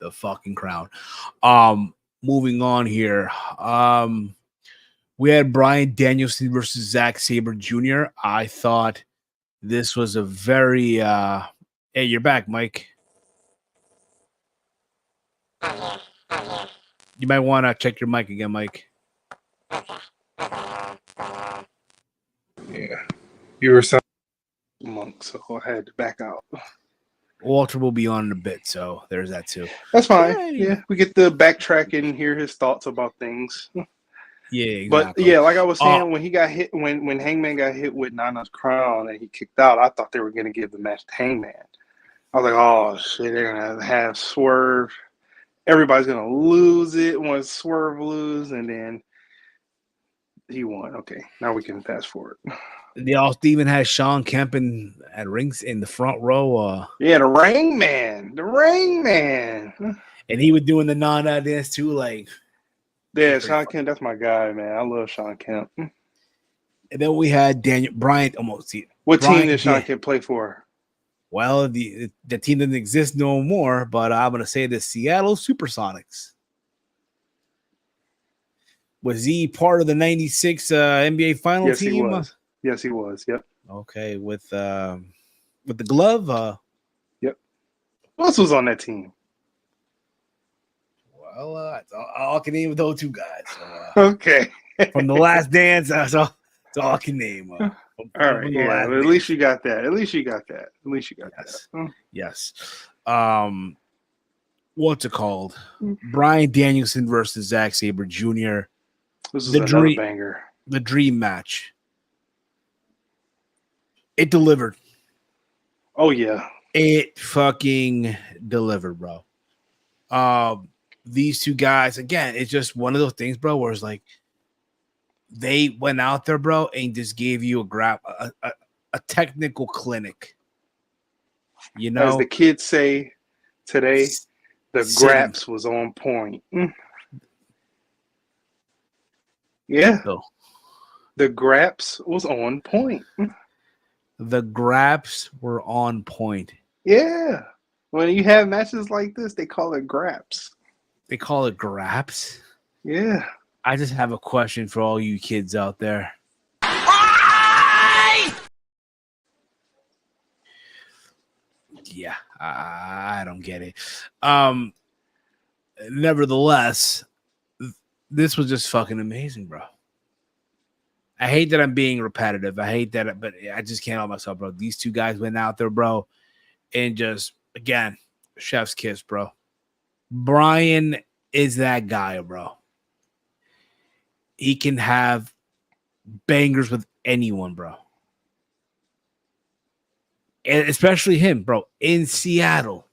The fucking crown. Moving on here. We had Bryan Danielson versus Zack Sabre Jr. I thought this was a very hey, you're back, Mike. You might want to check your mic again, Mike. You were saying Monk, so I had to back out. Walter will be on in a bit, so there's that too. That's fine. Yay. Yeah, we get to backtrack and hear his thoughts about things. Yeah, exactly. But yeah, like I was saying, when he got hit, when Hangman got hit with Nana's crown and he kicked out, I thought they were gonna give the match to Hangman. I was like, oh shit, they're gonna have Swerve. Everybody's gonna lose it once Swerve lose, and then he won. Okay, now we can fast forward. They also even had Sean Kemp at rings in the front row. Yeah, the Rain Man, and he was doing the Nana dance too, like. Yeah, Sean Kemp, that's my guy, man. I love Sean Kemp. And then we had Daniel Bryant. What team did Sean Kemp play for? Well, the team doesn't exist no more, but I'm gonna say the Seattle Supersonics. Was he part of the '96 NBA final team? He was. Yes, he was. Yep. Okay, with the glove. Yep. Who else was on that team? Well, all I can name with those two guys. So, okay. From the Last Dance, that's all I can name. All right. Yeah. At least you got that. Yes. What's it called? Bryan Danielson versus Zack Sabre Jr. This is another banger. The dream match. It delivered. Oh yeah. It fucking delivered, bro. These two guys, again, it's just one of those things, bro, where it's like they went out there, bro, and just gave you a technical clinic. You know, as the kids say today, the graps was on point. Yeah. So, the graps was on point. The graps were on point. Yeah. When you have matches like this, they call it graps. They call it graps? Yeah. I just have a question for all you kids out there. Yeah, I don't get it. Nevertheless, this was just fucking amazing, bro. I hate that I'm being repetitive. I hate that, but I just can't help myself, bro. These two guys went out there, bro, and just, again, chef's kiss, bro. Bryan is that guy, bro. He can have bangers with anyone, bro. And especially him, bro, in Seattle.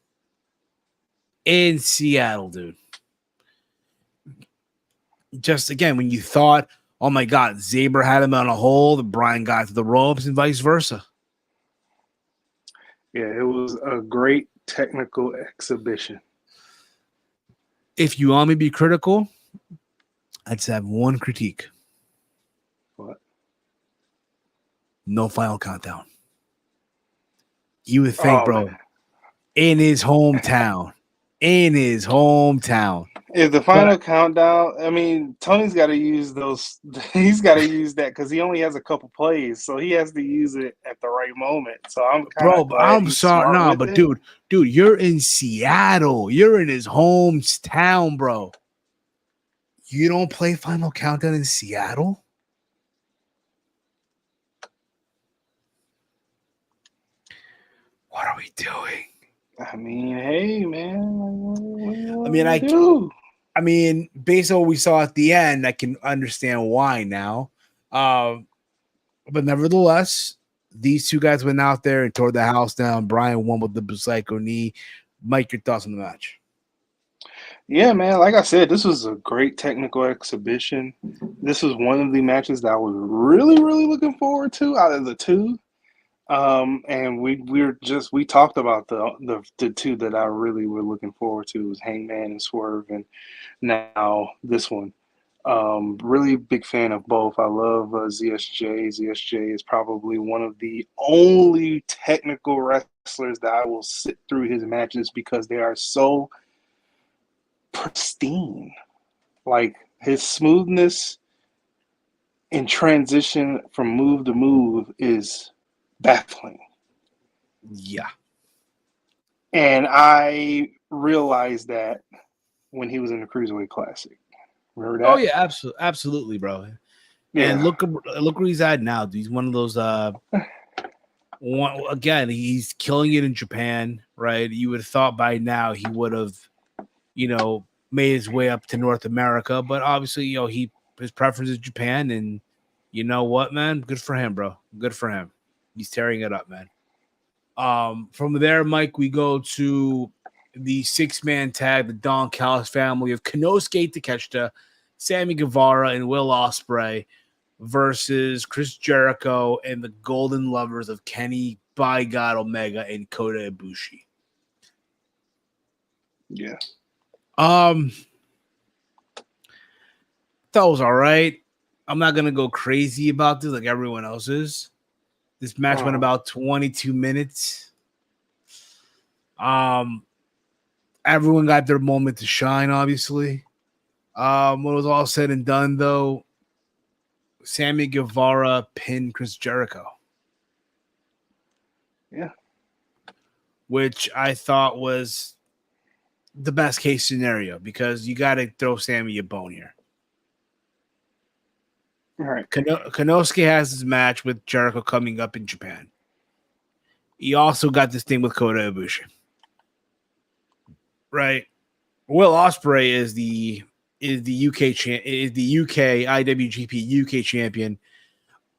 In Seattle, dude. Just, again, when you thought, oh, my God, Sabre had him on a hole, Bryan got to the ropes, and vice versa. Yeah, it was a great technical exhibition. If you want me to be critical, I'd just have one critique. What? No final countdown. You would think, bro, man. In his hometown. If the final countdown, I mean, Tony's got to use those. He's got to use that because he only has a couple plays, so he has to use it at the right moment. So I'm sorry, but dude, you're in Seattle. You're in his hometown, bro. You don't play final countdown in Seattle? What are we doing? I mean, hey, man. I mean, based on what we saw at the end, I can understand why now. But nevertheless, these two guys went out there and tore the house down. Bryan won with the psycho knee. Mike, your thoughts on the match? Yeah, man. Like I said, this was a great technical exhibition. This was one of the matches that I was really, really looking forward to out of the two. And we talked about the two that I really were looking forward to was Hangman and Swerve, and now this one. Really big fan of both. I love ZSJ. ZSJ is probably one of the only technical wrestlers that I will sit through his matches because they are so pristine. Like his smoothness in transition from move to move is baffling. Yeah. And I realized that when he was in the Cruiserweight Classic. Remember that? Oh yeah, absolutely, bro. Yeah. And look where he's at now. Dude. He's one of those Again, he's killing it in Japan, right? You would have thought by now he would have, made his way up to North America, but obviously, his preference is Japan, and you know what, man? Good for him, bro. Good for him. He's tearing it up, man. From there, Mike, we go to the 6-man tag, the Don Callis family of Konosuke Takeshita, Sammy Guevara, and Will Ospreay versus Chris Jericho and the Golden Lovers of Kenny by God Omega and Kota Ibushi. Yeah. That was all right. I'm not gonna go crazy about this like everyone else is. This match went about 22 minutes. Everyone got their moment to shine, obviously. When it was all said and done, though, Sammy Guevara pinned Chris Jericho. Yeah. Which I thought was the best case scenario because you got to throw Sammy a bone here. All right. Konosuke has his match with Jericho coming up in Japan. He also got this thing with Kota Ibushi. Right. Will Ospreay is the UK IWGP UK champion.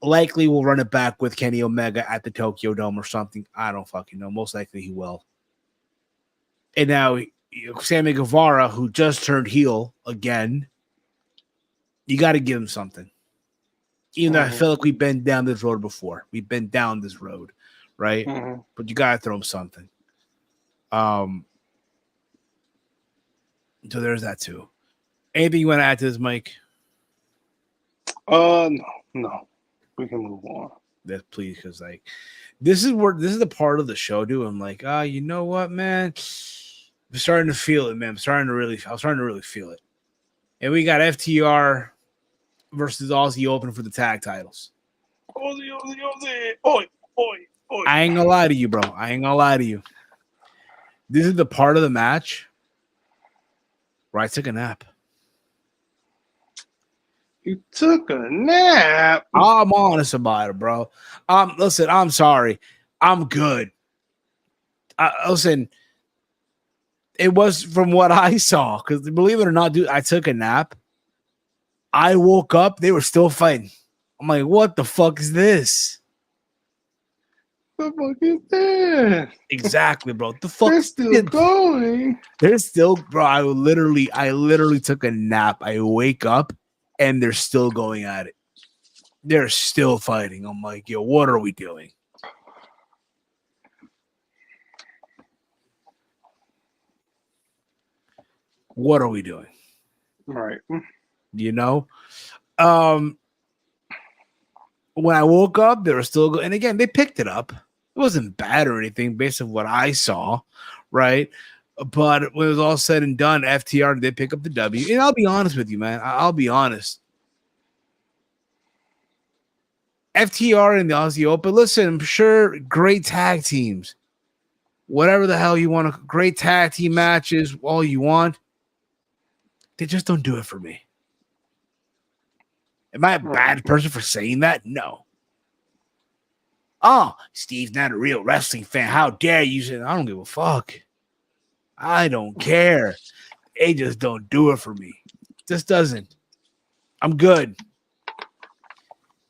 Likely will run it back with Kenny Omega at the Tokyo Dome or something. I don't fucking know. Most likely he will. And now Sammy Guevara, who just turned heel again, you got to give him something. Even though I feel like we've been down this road before. We've been down this road, right? But you got to throw him something. So there's that too. Anything you want to add to this, Mike? No. We can move on. Yes, please, because this is the part of the show, dude. I'm like, you know what, man? I'm starting to feel it, man. I was starting to really feel it. And we got FTR versus Aussie Open for the tag titles. Aussie. Oi. I ain't gonna lie to you, bro. This is the part of the match where I took a nap. You took a nap? I'm honest about it, bro. Listen, I'm sorry. I'm good. Listen, it was from what I saw, because believe it or not, dude, I took a nap. I woke up, they were still fighting. I'm like, what the fuck is this? The fuck is this? Exactly, bro. The fuck They're still going. They're still, bro. I literally took a nap. I wake up and they're still going at it. They're still fighting. I'm like, yo, what are we doing? What are we doing? Right. You know? When I woke up, they were still going. And again, they picked it up. It wasn't bad or anything based on what I saw, right? But when it was all said and done, FTR did pick up the W. And I'll be honest with you, man. I'll be honest. FTR and the Aussie Open, listen, I'm sure great tag teams. Whatever the hell you want, great tag team matches, all you want. They just don't do it for me. Am I a bad person for saying that? No. Oh, Steve's not a real wrestling fan. How dare you say that? I don't give a fuck. I don't care. They just don't do it for me. Just doesn't. I'm good.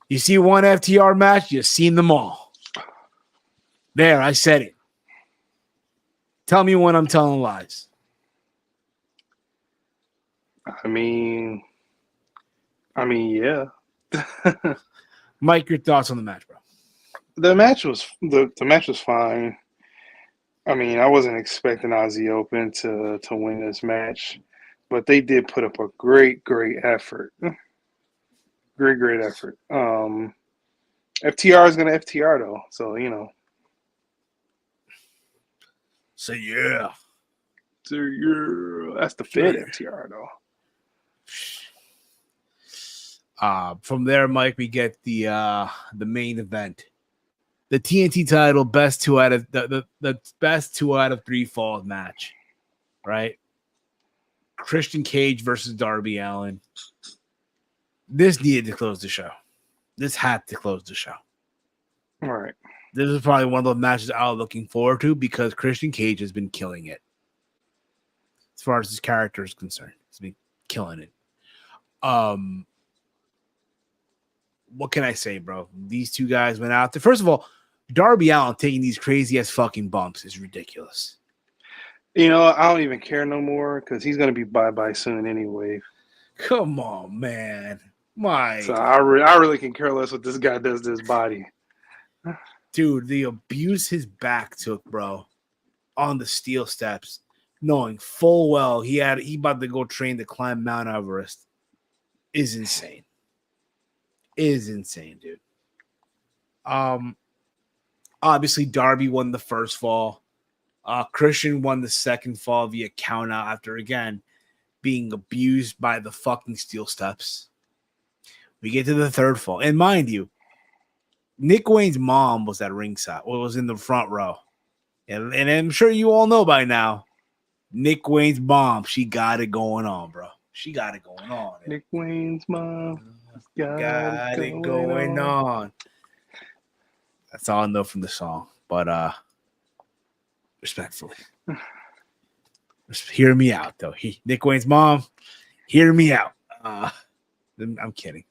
You see one FTR match, you've seen them all. There, I said it. Tell me when I'm telling lies. I mean, yeah. Mike, your thoughts on the match, bro? The match was fine. I mean, I wasn't expecting Aussie Open to win this match, but they did put up a great effort. Great effort. FTR is gonna FTR though, so you know. So yeah. That's the fit FTR though. From there, Mike, we get the main event. The TNT title, best 2 out of the best 2 out of 3 falls match, right? Christian Cage versus Darby Allin. This needed to close the show. This had to close the show. All right. This is probably one of the matches I was looking forward to because Christian Cage has been killing it. As far as his character is concerned, he's been killing it. What can I say, bro? These two guys went out there. First of all, Darby Allin taking these crazy ass fucking bumps is ridiculous. You know, I don't even care no more because he's gonna be bye soon anyway. Come on, man. So I really can care less what this guy does to his body. Dude, the abuse his back took, bro, on the steel steps, knowing full well he about to go train to climb Mount Everest, is insane. Is insane, dude. Obviously Darby won the first fall. Christian won the second fall via count out after again being abused by the fucking steel steps. We get to the third fall, and mind you, Nick Wayne's mom was at ringside. Well, was in the front row, and I'm sure you all know by now. Nick Wayne's mom, she got it going on, bro. She got it going on. Nick Wayne's mom got it going on. That's all I know from the song, but respectfully, hear me out though. Nick Wayne's mom, hear me out. I'm kidding.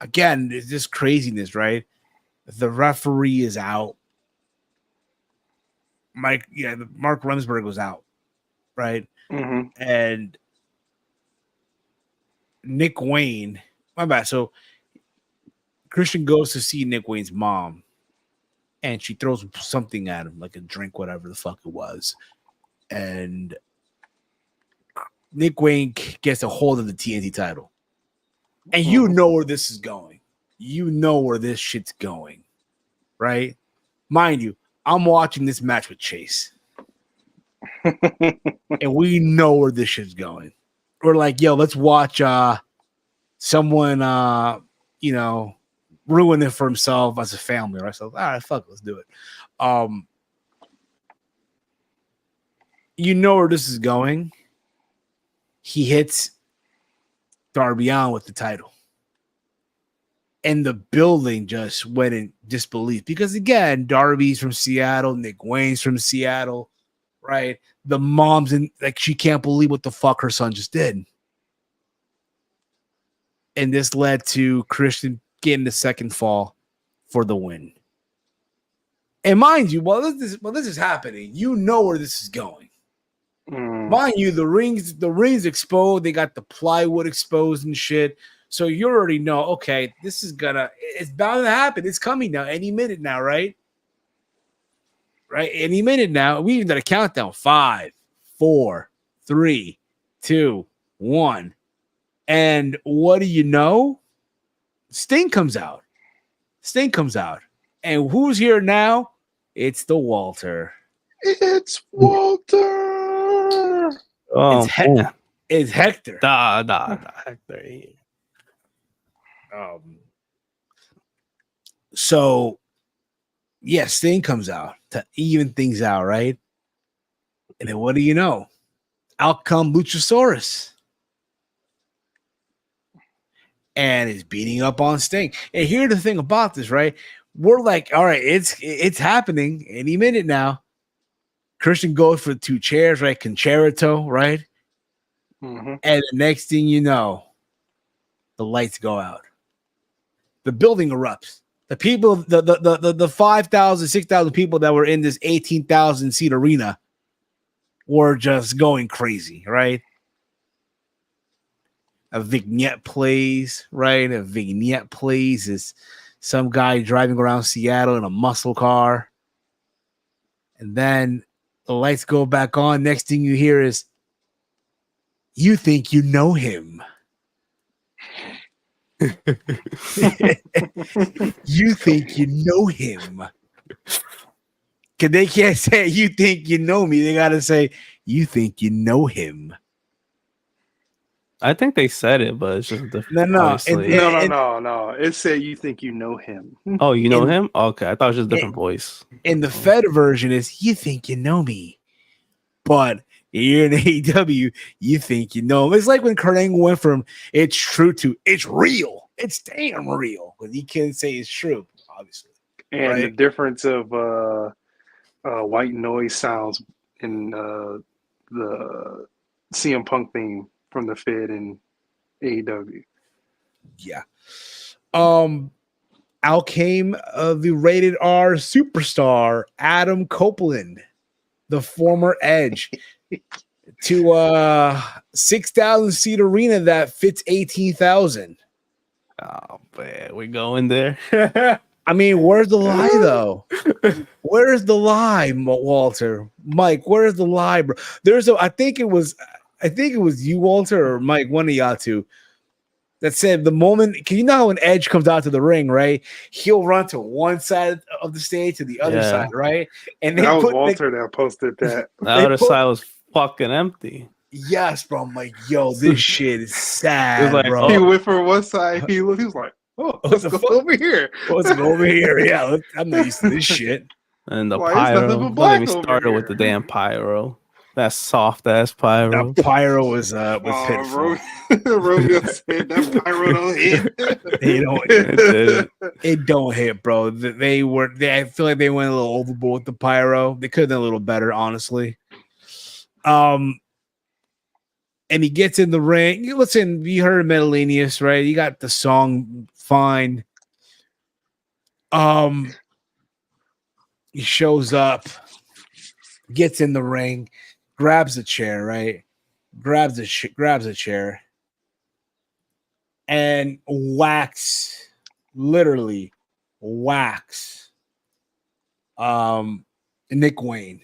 Again, it's just craziness, right? The referee is out. Mark Remsburg was out, right? Mm-hmm. And Nick Wayne, my bad. So Christian goes to see Nick Wayne's mom, and she throws something at him, like a drink, whatever the fuck it was. And Nick Wayne gets a hold of the TNT title. And you know where this is going. You know where this shit's going, right? Mind you, I'm watching this match with Chase. And we know where this shit's going. We're like, yo, let's watch someone, ruin it for himself as a family, right? So, all right, fuck, let's do it. You know where this is going. He hits Darby Allin with the title. And the building just went in disbelief. Because, again, Darby's from Seattle. Nick Wayne's from Seattle, right? The mom's she can't believe what the fuck her son just did. And this led to Christian getting the second fall for the win. And mind you, while this is happening, you know where this is going. Mind you, the rings exposed. They got the plywood exposed and shit. So you already know, okay, it's bound to happen. It's coming now, any minute now, right? Right? Any minute now. We even got a countdown. 5, 4, 3, 2, 1. And what do you know? Sting comes out. And who's here now? It's the Walter. It's Walter. Oh, it's Hector. Hector. So, yeah, Sting comes out to even things out, right? And then what do you know? Out come Luchasaurus. And is beating up on Sting. And here's the thing about this, right? We're like, all right, it's happening any minute now. Christian goes for 2 chairs, right? Concerto, right? Mm-hmm. And the next thing you know, the lights go out. The building erupts. The people, the 5,000, 6,000 people that were in this 18,000 seat arena were just going crazy, right? A vignette plays, right? A vignette plays is some guy driving around Seattle in a muscle car. And then the lights go back on. Next thing you hear is, you think you know him. You think you know him. Because they can't say, you think you know me. They got to say, you think you know him. I think they said it, but it's just different. No. No. It said you think you know him. Oh, you know him? Okay, I thought it was just a different voice. And the Fed version is, you think you know me. But you're in AEW, you think you know him. It's like when Kurt Angle went from it's true to it's real. it's damn real. Because he can't say it's true, obviously. And the difference of white noise sounds in the CM Punk theme from the Fed and AEW. Yeah. Out came the rated R superstar Adam Copeland, the former Edge, to 6,000 seat arena that fits 18,000. Oh man, we going there. I mean, where's the lie though? Where's the lie, Walter? Mike, where's the lie, bro? I think it was you, Walter, or Mike, one of y'all two, that said the moment, can you know how an Edge comes out to the ring, right? He'll run to one side of the stage to the other side, right? And that was Walter that posted that. The other side was fucking empty. Yes, bro. I'm like, yo, this shit is sad, like, bro. He went from one side. He was like, oh, let's go over here. Let's go over here. Yeah, I'm not used to this shit. And the pyro. Don't get me started with the damn pyro. That soft ass pyro. That pyro was pitiful. Romeo said that pyro don't hit. It don't hit, bro. I feel like they went a little overboard with the pyro. They could have done a little better, honestly. And he gets in the ring. Listen, you heard Metalenius, right? You got the song fine. He shows up, gets in the ring, grabs a chair, right? Grabs a chair, and literally whacks Nick Wayne.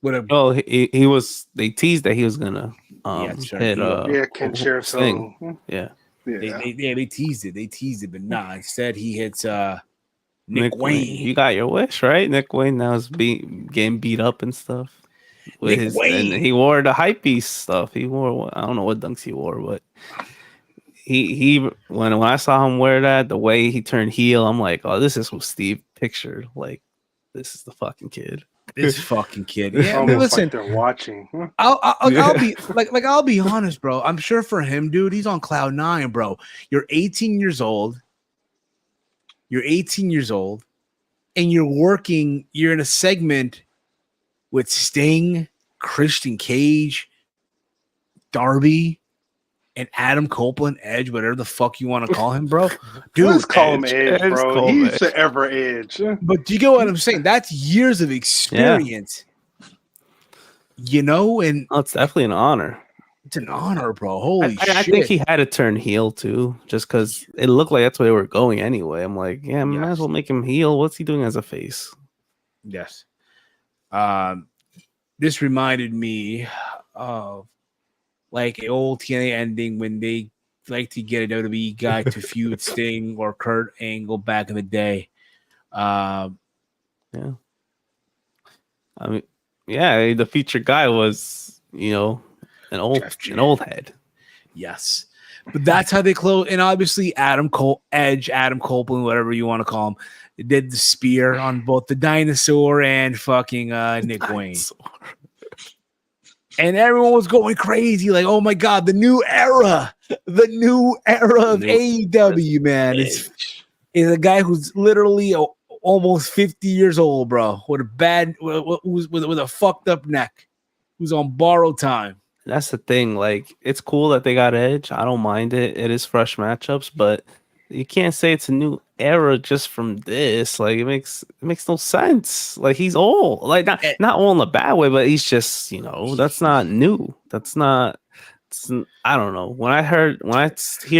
He was. They teased that he was gonna hit Ken Sheriff's thing. Yeah. They teased it. They teased it, but nah. Instead, he hits Nick Wayne. You got your wish, right? Nick Wayne now is getting beat up and stuff. And he wore the hype beast stuff. He wore, I don't know what dunks he wore, but he when I saw him wear that, the way he turned heel, I'm like, oh, this is what Steve pictured. Like, this is the fucking kid. This fucking kid. Yeah, I mean, listen, like they're watching. I'll be honest, bro. I'm sure for him, dude, he's on cloud 9, bro. You're 18 years old. And you're in a segment with Sting, Christian Cage, Darby, and Adam Copeland, Edge, whatever the fuck you want to call him, bro. Dude, let's call him Edge, bro. He's the ever Edge. But do you get what I'm saying? That's years of experience. Yeah. And it's definitely an honor. It's an honor, bro. Holy shit. I think he had to turn heel too, just because it looked like that's where they were going anyway. I'm like, yeah, might as well make him heel. What's he doing as a face? Yes. This reminded me of like an old TNA ending when they like to get a WWE guy to feud Sting or Kurt Angle back in the day. Yeah. I mean, yeah, the featured guy was, an old head. Yes. But that's how they close. And obviously Adam Copeland, whatever you want to call him, they did the spear on both the dinosaur and fucking Nick Wayne. And everyone was going crazy, like, oh my God, the new era of AEW, man. Is a guy who's literally almost 50 years old, bro, with a fucked up neck, who's on borrowed time. That's the thing. Like, it's cool that they got Edge. I don't mind it. It is fresh matchups, but you can't say it's a new era just from this. Like, it makes no sense. Like, he's old. Like, not old in a bad way, but he's just, that's not new. That's not. I don't know. When I hear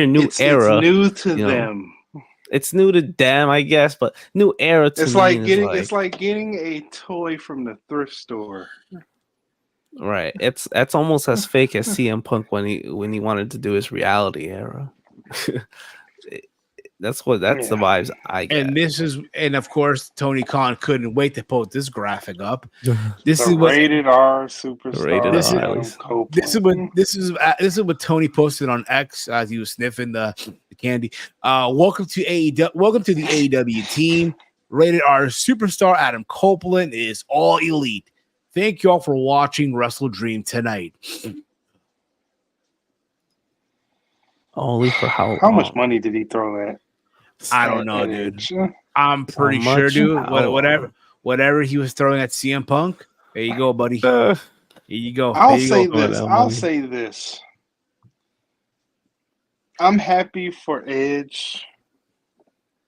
new era, it's new to them. It's new to them, I guess, but new era to it's like getting a toy from the thrift store. Right. That's almost as fake as CM Punk when he wanted to do his reality era. That's the vibes I get. And of course Tony Khan couldn't wait to post this graphic up. This is what rated R superstar. This is what Tony posted on X as he was sniffing the candy. Welcome to AEW. Welcome to the AEW team. Rated R superstar Adam Copeland is all elite. Thank you all for watching WrestleDream tonight. Only for how long? How much money did he throw at? I don't know, at dude. Edge? I'm pretty How sure, much? dude. How Whatever he was throwing at CM Punk. There you go, buddy. long? Here you go. I'll There you say go. Some of this. that I'll money. say this. I'm happy for Edge,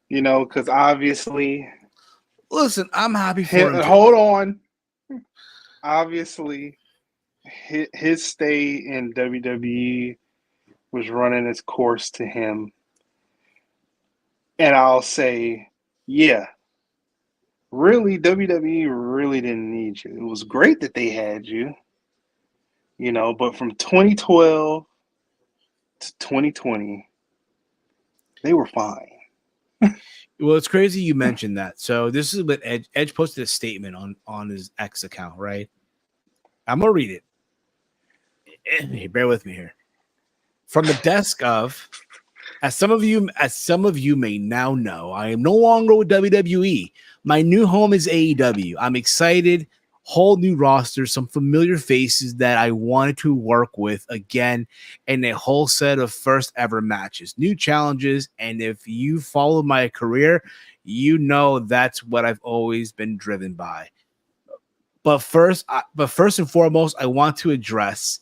because obviously, Listen, I'm happy for him. Too. hold on. Obviously, his stay in WWE was running its course to him. And I'll say, yeah, really, WWE really didn't need you. It was great that they had you, but from 2012 to 2020, they were fine. Well, it's crazy you mentioned that. So this is what Edge posted a statement on his X account, right? I'm gonna read it. Hey, bear with me here. From the desk of, as some of you may now know, I am no longer with WWE. My new home is AEW. I'm excited. Whole new roster, some familiar faces that I wanted to work with again, and a whole set of first ever matches, new challenges. And if you follow my career, you know that's what I've always been driven by. But first and foremost, I want to address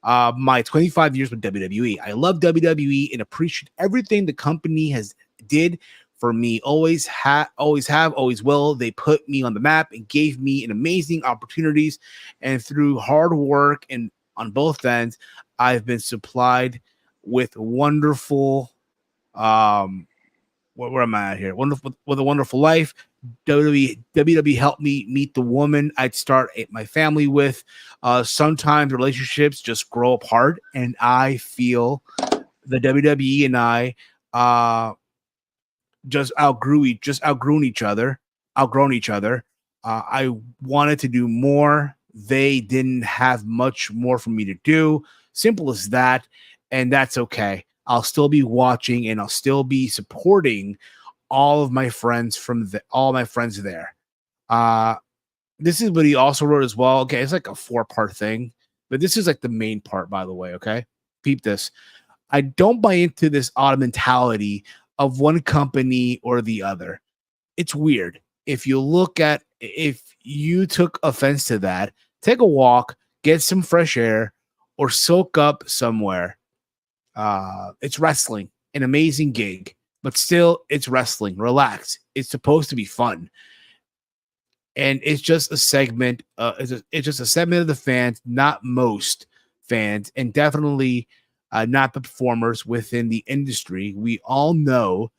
my 25 years with WWE. I love WWE and appreciate everything the company has did for me. Always will. They put me on the map and gave me an amazing opportunities. And through hard work and on both ends, I've been supplied with wonderful. Where am I at here? With a wonderful life. WWE helped me meet the woman I'd start my family with. Sometimes relationships just grow apart, and I feel the WWE and I just outgrown each other. I wanted to do more. They didn't have much more for me to do. Simple as that, and that's okay. I'll still be watching and I'll still be supporting all my friends there. This is what he also wrote as well. Okay, it's like a 4-part thing, but this is like the main part, by the way. Okay, peep this. I don't buy into this odd mentality of one company or the other. It's weird. If you took offense to that, take a walk, get some fresh air, or soak up somewhere. It's wrestling, an amazing gig, but still it's wrestling. Relax. It's supposed to be fun. And it's just a segment. It's just a segment of the fans, not most fans, and definitely not the performers within the industry. We all know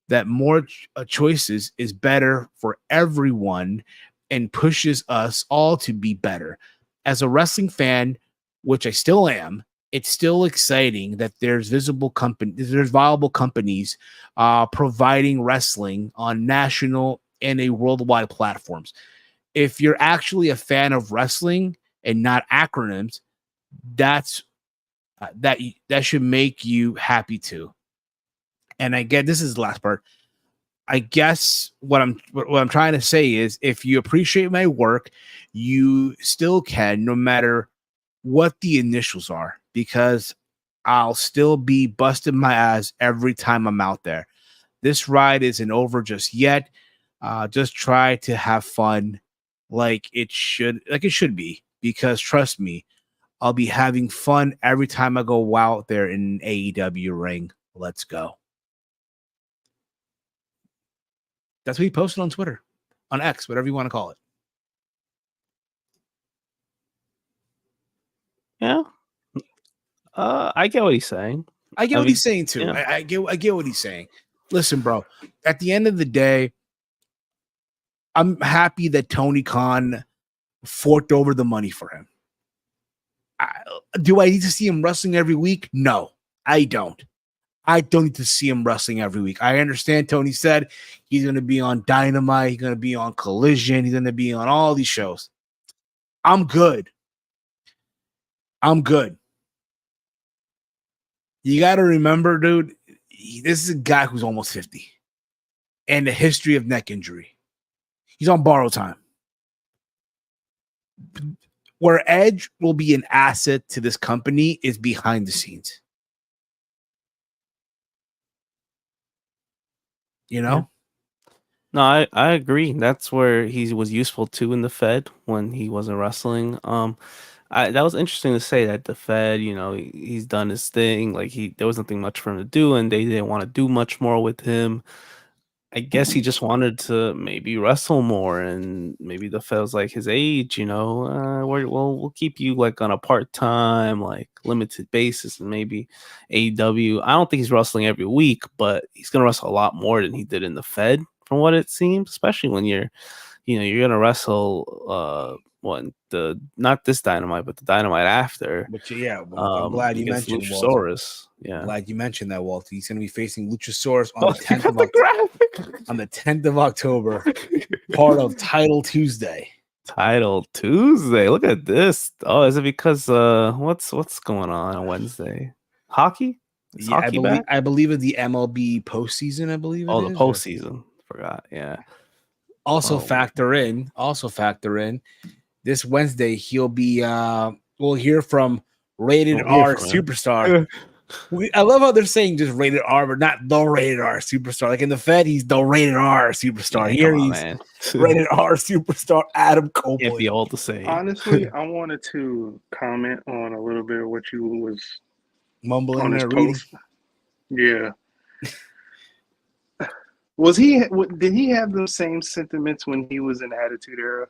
that more choices is better for everyone and pushes us all to be better. As a wrestling fan, which I still am, it's still exciting that there's viable companies providing wrestling on national and a worldwide platforms. If you're actually a fan of wrestling and not acronyms, that should make you happy too. And I get this is the last part. I guess what I'm trying to say is if you appreciate my work, you still can, no matter what the initials are, because I'll still be busting my ass every time I'm out there. This ride isn't over just yet. Just try to have fun like it should be, because trust me, I'll be having fun every time I go out there in an AEW ring. Let's go. That's what he posted on Twitter, on X, whatever you want to call it. Yeah. I get what he's saying. I get what he's saying too. Yeah. I get what he's saying. Listen, bro, at the end of the day, I'm happy that Tony Khan forked over the money for him. Do I need to see him wrestling every week? No, I don't. I don't need to see him wrestling every week. I understand Tony said he's going to be on Dynamite. He's going to be on Collision. He's going to be on all these shows. I'm good. You got to remember, dude, this is a guy who's almost 50 and a history of neck injury. He's on borrowed time. Where Edge will be an asset to this company is behind the scenes. You know? No, I agree. That's where he was useful too in the Fed when he wasn't wrestling. That was interesting to say that the Fed, he's done his thing. Like there was nothing much for him to do, and they didn't want to do much more with him. I guess he just wanted to maybe wrestle more, and maybe the Fed was like his age, we'll keep you like on a part-time, like limited basis, and maybe AEW. I don't think he's wrestling every week, but he's gonna wrestle a lot more than he did in the Fed, from what it seems, especially when you're gonna wrestle not this Dynamite, but the Dynamite after. But yeah, I'm glad you against mentioned Walter. Luchasaurus. Yeah, Glad you mentioned that, Walter. He's going to be facing Luchasaurus on oh, the 10th of October. On the 10th of October, part of Title Tuesday. Title Tuesday. Look at this. Oh, is it because what's going on Wednesday? Hockey? Is hockey back? I believe it's the MLB postseason. I believe. The postseason. Forgot. Yeah. Also factor in this Wednesday. He'll be. We'll hear from Rated R Superstar. I love how they're saying just Rated R, but not the Rated R Superstar. Like in the Fed, he's the Rated R Superstar. Yeah, he's Rated R Superstar Adam Copeland. Can't be all the same. Honestly, I wanted to comment on a little bit of what you was mumbling on his reading. post. Yeah. Did he have those same sentiments when he was in Attitude Era?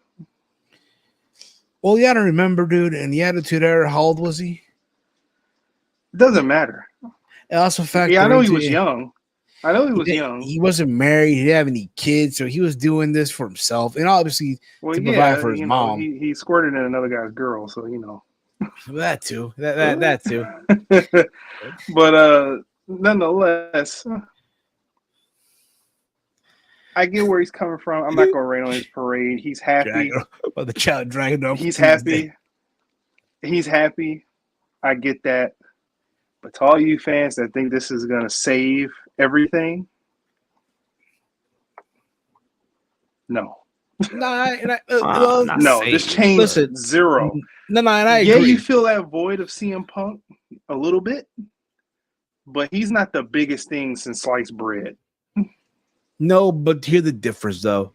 Well, you gotta remember, dude, in the Attitude Era, how old was he? It doesn't matter. It also factored I know he was young. Young. He wasn't married. He didn't have any kids, so he was doing this for himself, and obviously to provide for his mom. He squirted in another guy's girl, so that too. That too. But nonetheless, I get where he's coming from. I'm not gonna rain on his parade. He's happy. The child Dragunov. He's happy. He's happy. I get that. But to all you fans that think this is gonna save everything, no. No, this change zero. No, and I agree. You feel that void of CM Punk a little bit, but he's not the biggest thing since sliced bread. No, but here's the difference, though.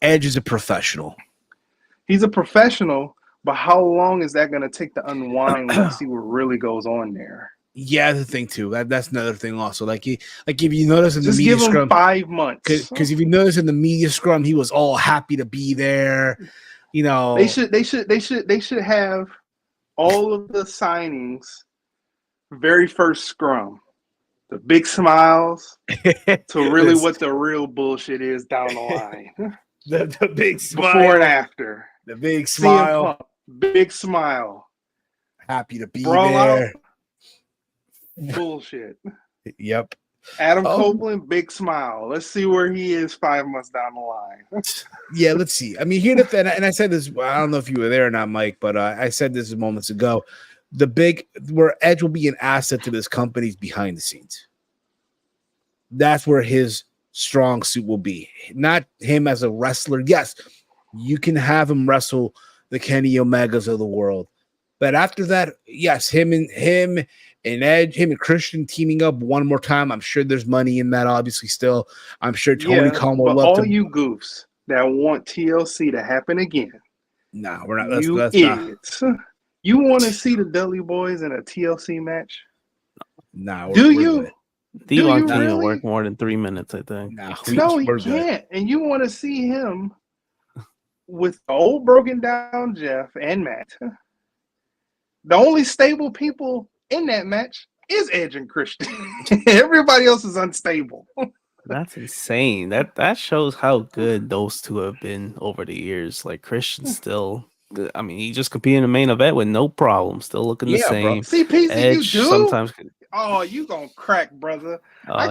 Edge is a professional. He's a professional, but how long is that going to take to unwind and see what really goes on there? Yeah, the thing too. That's another thing also. Like if you notice in the just media give him scrum, 5 months. Because if you notice in the media scrum, he was all happy to be there. They should have all of the signings very first scrum. The big smiles to really what the real bullshit is down the line. the big smile. Before and after. The big smile. Big smile. Happy to be Brawl there. Out. Bullshit. Yep. Adam Copeland, big smile. Let's see where he is 5 months down the line. Yeah, let's see. I mean, here and I said this. I don't know if you were there or not, Mike, but I said this moments ago. Where Edge will be an asset to this company's behind the scenes. That's where his strong suit will be. Not him as a wrestler. Yes, you can have him wrestle the Kenny Omegas of the world. But after that, yes, him and Edge, him and Christian teaming up one more time. I'm sure there's money in that, obviously, still. I'm sure Tony Khan will love to. All you goofs that want TLC to happen again. Nah, we're not. That's idiots. Not. You want to see the Dudley Boys in a TLC match? Nah. Do you? D-Lock can't even work more than 3 minutes, I think. No, he can't. And you want to see him with old broken down Jeff and Matt. The only stable people in that match is Edge and Christian. Everybody else is unstable. That's insane. That shows how good those two have been over the years. Like Christian still, I mean, he just competed in the main event with no problem. Still looking the same. Bro. See, PC, Edge you do? sometimes. Oh, you gonna crack, brother.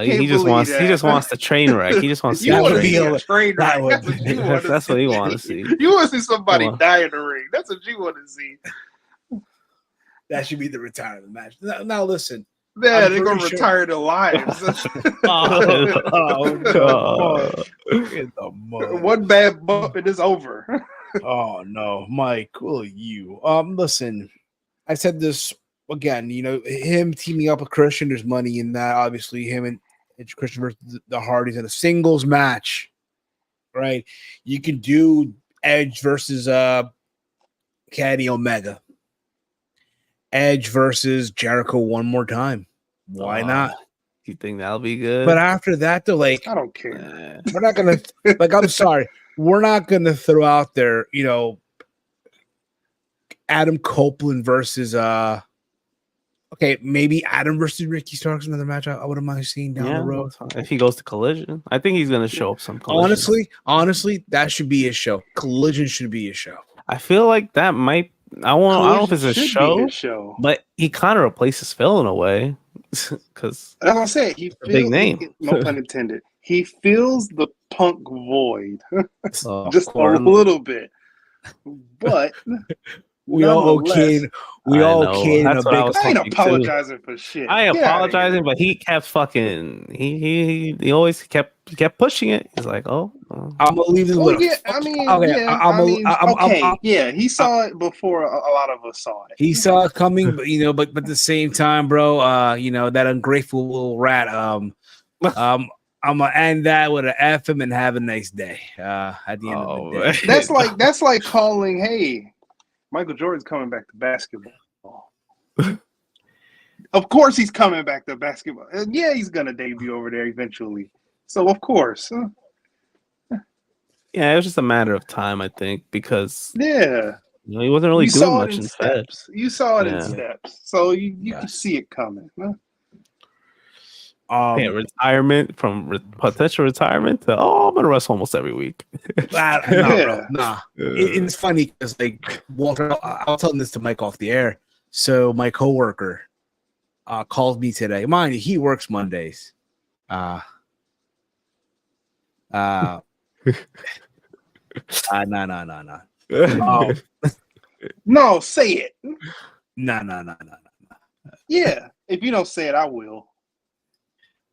He just wants the train wreck. He just wants to see a train wreck. That's what he wants to see. You want to see somebody die in the ring. That's what you want to see. That should be the retirement match. Now listen. Yeah, they're gonna retire their lives. One bad bump and it's over. Oh no, Mike, cool you. Listen, I said this again. Him teaming up with Christian, there's money in that. Obviously, him and Edge Christian versus the Hardys in a singles match, right? You can do Edge versus Kenny Omega, Edge versus Jericho one more time. Why not? You think that'll be good? But after that, they're like, I don't care. we're not gonna like. I'm sorry, we're not gonna throw out there, Adam Copeland versus okay, maybe Adam versus Ricky Starks, another match I wouldn't mind seeing down the road. If he goes to Collision, I think he's gonna show up some Collision. Honestly, that should be his show. Collision should be his show. I feel like that might. I don't know if it's a show, but he kind of replaces Phil in a way, because as I said, he feels, big name. No pun intended. He fills the Punk void just a course. little bit, but. We all Kane. We all Kane. I ain't apologizing for shit. I ain't apologizing, but he kept fucking. He always kept pushing it. He's like, I'm gonna leave this. Yeah, he saw it before a lot of us saw it. He saw it coming, but at the same time, bro, that ungrateful little rat. I'm gonna end that with an F him and have a nice day. At the end of the day, that's like calling, hey. Michael Jordan's coming back to basketball. Of course he's coming back to basketball. Yeah, he's going to debut over there eventually. So, of course. Yeah, it was just a matter of time, I think, because he wasn't really doing much in steps. You saw it in steps. So you can see it coming. Retirement from potential retirement to I'm gonna wrestle almost every week. Nah. It's funny because like Walter, I'll tell this to Mike off the air. So my coworker called me today. Mind you, he works Mondays. No, say it. No. Yeah, if you don't say it, I will.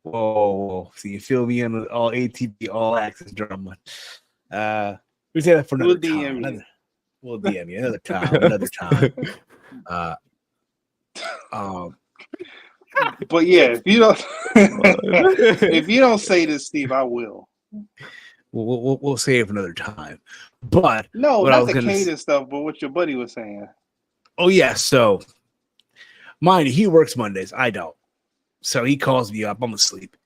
Whoa. So you feel me on all ATP, all access drama. We say that for another time. We'll DM you another time. But yeah, if you don't say this, Steve, I will. We'll say it for another time. But no, not the Caden stuff, but what your buddy was saying. Oh yeah, so mind you, he works Mondays. I don't. So he calls me up. I'm asleep.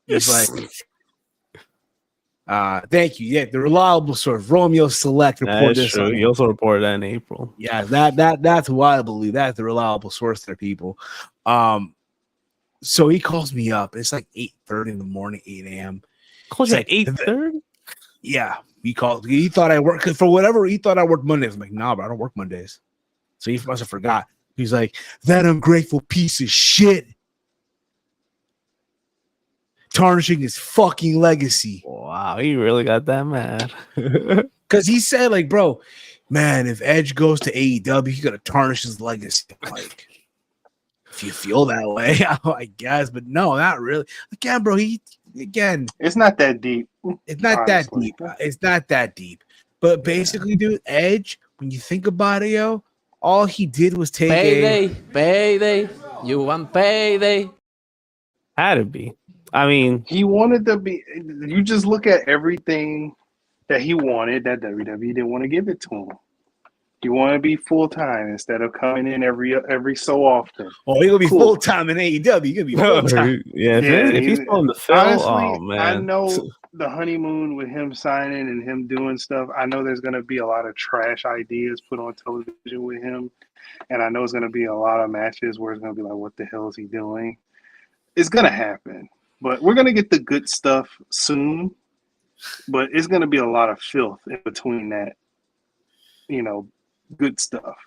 He's like, thank you. Yeah, the reliable source, Romeo Select, reported this. True. He also reported that in April. Yeah, that's who I believe. That's the reliable source there, people. So he calls me up. It's like 8:30 in the morning, 8 a.m. Calls you at 8:30? Yeah. He called. He thought I worked for whatever. He thought I worked Mondays. I'm like, nah, bro, I don't work Mondays. So he must have forgot. He's like, that ungrateful piece of shit. Tarnishing his fucking legacy. Wow, he really got that mad. Because he said, like, bro, man, if Edge goes to AEW, he's gonna tarnish his legacy. Like, if you feel that way, I guess, but no, not really. Again, bro, it's not that deep. It's not that deep. It's not that deep. But basically, dude, Edge, when you think about it, yo, all he did was take payday. You want payday? Had to be. I mean, he wanted to be. You just look at everything that he wanted that WWE didn't want to give it to him. He wanted to be full time instead of coming in every so often. Oh, he's gonna be full time in AEW. He's gonna be full time. If he's on the film, honestly, man. I know the honeymoon with him signing and him doing stuff. I know there's gonna be a lot of trash ideas put on television with him, and I know it's gonna be a lot of matches where it's gonna be like, what the hell is he doing? It's gonna happen. But we're going to get the good stuff soon. But it's going to be a lot of filth in between that, good stuff.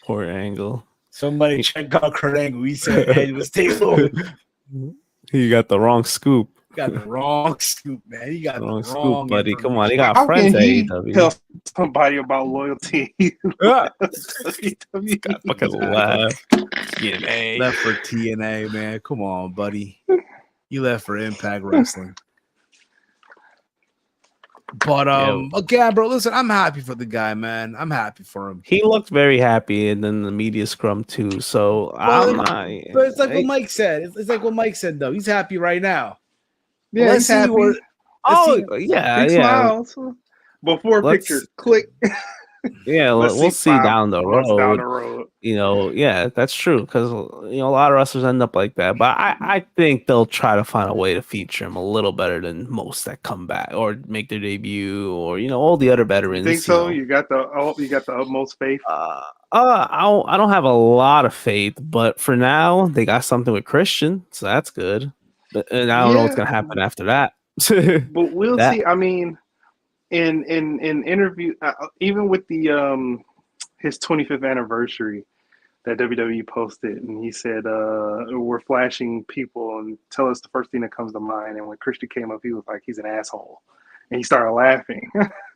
Poor Angle. Somebody check out Kurt Angle. He said Ed was Taylor. He got the wrong scoop. Got the wrong scoop, man. He got the wrong scoop, buddy. Come on. He got friends at AEW. Tell somebody about loyalty. Got fucking laugh. TNA. Left for TNA, man. Come on, buddy. You left for Impact Wrestling. But Yeah. again, bro, listen, I'm happy for the guy, man. I'm happy for him. He looked very happy, and then the media scrum too. So I'm not. But it's like what Mike said. It's like what Mike said, though. He's happy right now. Yeah, Let's he's see happy. where. Big smiles. Before picture, click. We'll see down the months road. down the road. That's true because a lot of wrestlers end up like that. But I think they'll try to find a way to feature him a little better than most that come back or make their debut or all the other veterans. You think so? You got the utmost faith. I don't have a lot of faith, but for now they got something with Christian, so that's good. And I don't know what's gonna happen after that. But we'll see. I mean, in interview, even with the his 25th anniversary that WWE posted, and he said, "We're flashing people and tell us the first thing that comes to mind." And when Christian came up, he was like, "He's an asshole," and he started laughing,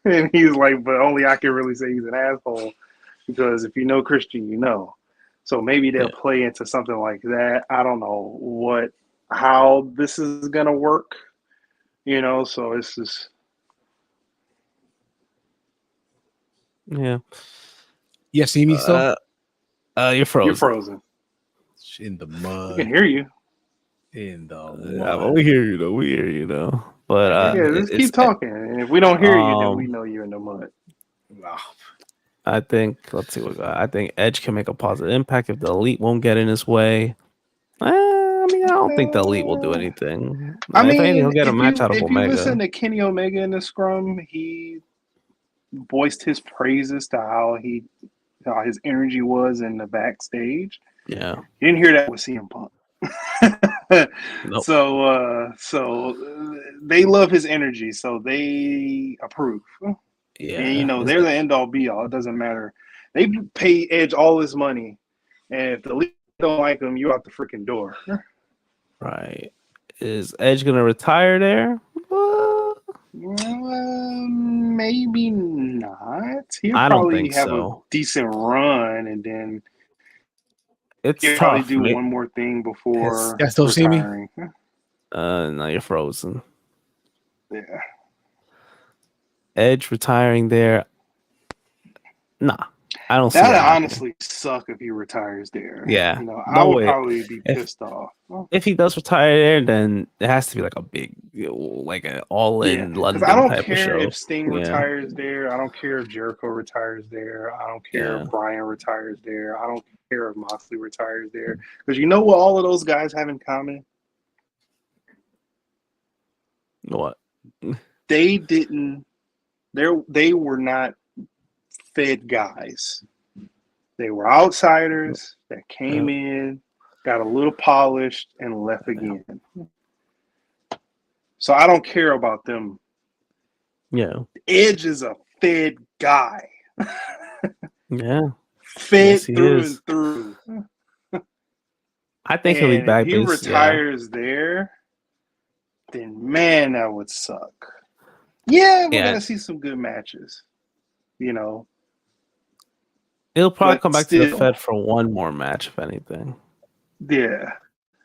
and he was like, "But only I can really say he's an asshole because if you know Christian, you know." So maybe they'll play into something like that. I don't know how this is gonna work, So it's just. Yeah. You see me still? You're frozen. You're frozen. In the mud. We can hear you. In the mud. Yeah, we hear you though. But just keep talking. And if we don't hear you, then we know you're in the mud. Wow. I think let's see what we got. I think Edge can make a positive impact if the Elite won't get in his way. I don't think the Elite will do anything. I mean, if anything, he'll get a match out of Omega. If you listen to Kenny Omega in the scrum, he voiced his praises to how his energy was in the backstage. Yeah, you didn't hear that with CM Punk. Nope. So they love his energy, so they approve. Yeah, and they're the end all be all. It doesn't matter. They pay Edge all his money, and if the league don't like him, you out the freaking door. Right? Is Edge gonna retire there? Maybe not. He'll I don't probably think have so. a decent run, and then It's he'll tough. probably do one more thing before Y'all still see me? retiring. No, you're frozen. Yeah. Edge retiring there. Nah, I don't see That'd that honestly suck if he retires there. Yeah, I would probably be pissed off. If he does retire there, then it has to be like a big, like an all-in London I don't type of show. care if Sting retires there. I don't care if Jericho retires there. I don't care if Bryan retires there. I don't care if Moxley retires there. Because you know what all of those guys have in common? What? They didn't. They were not fed guys. They were outsiders that came in, got a little polished, and left again. So I don't care about them. Yeah. Edge is a fed guy. Yeah. Fed through and through. I think he'll be back. If he retires there, then man, that would suck. Yeah, we're gonna see some good matches. He'll probably come back to the Fed for one more match, if anything. Yeah,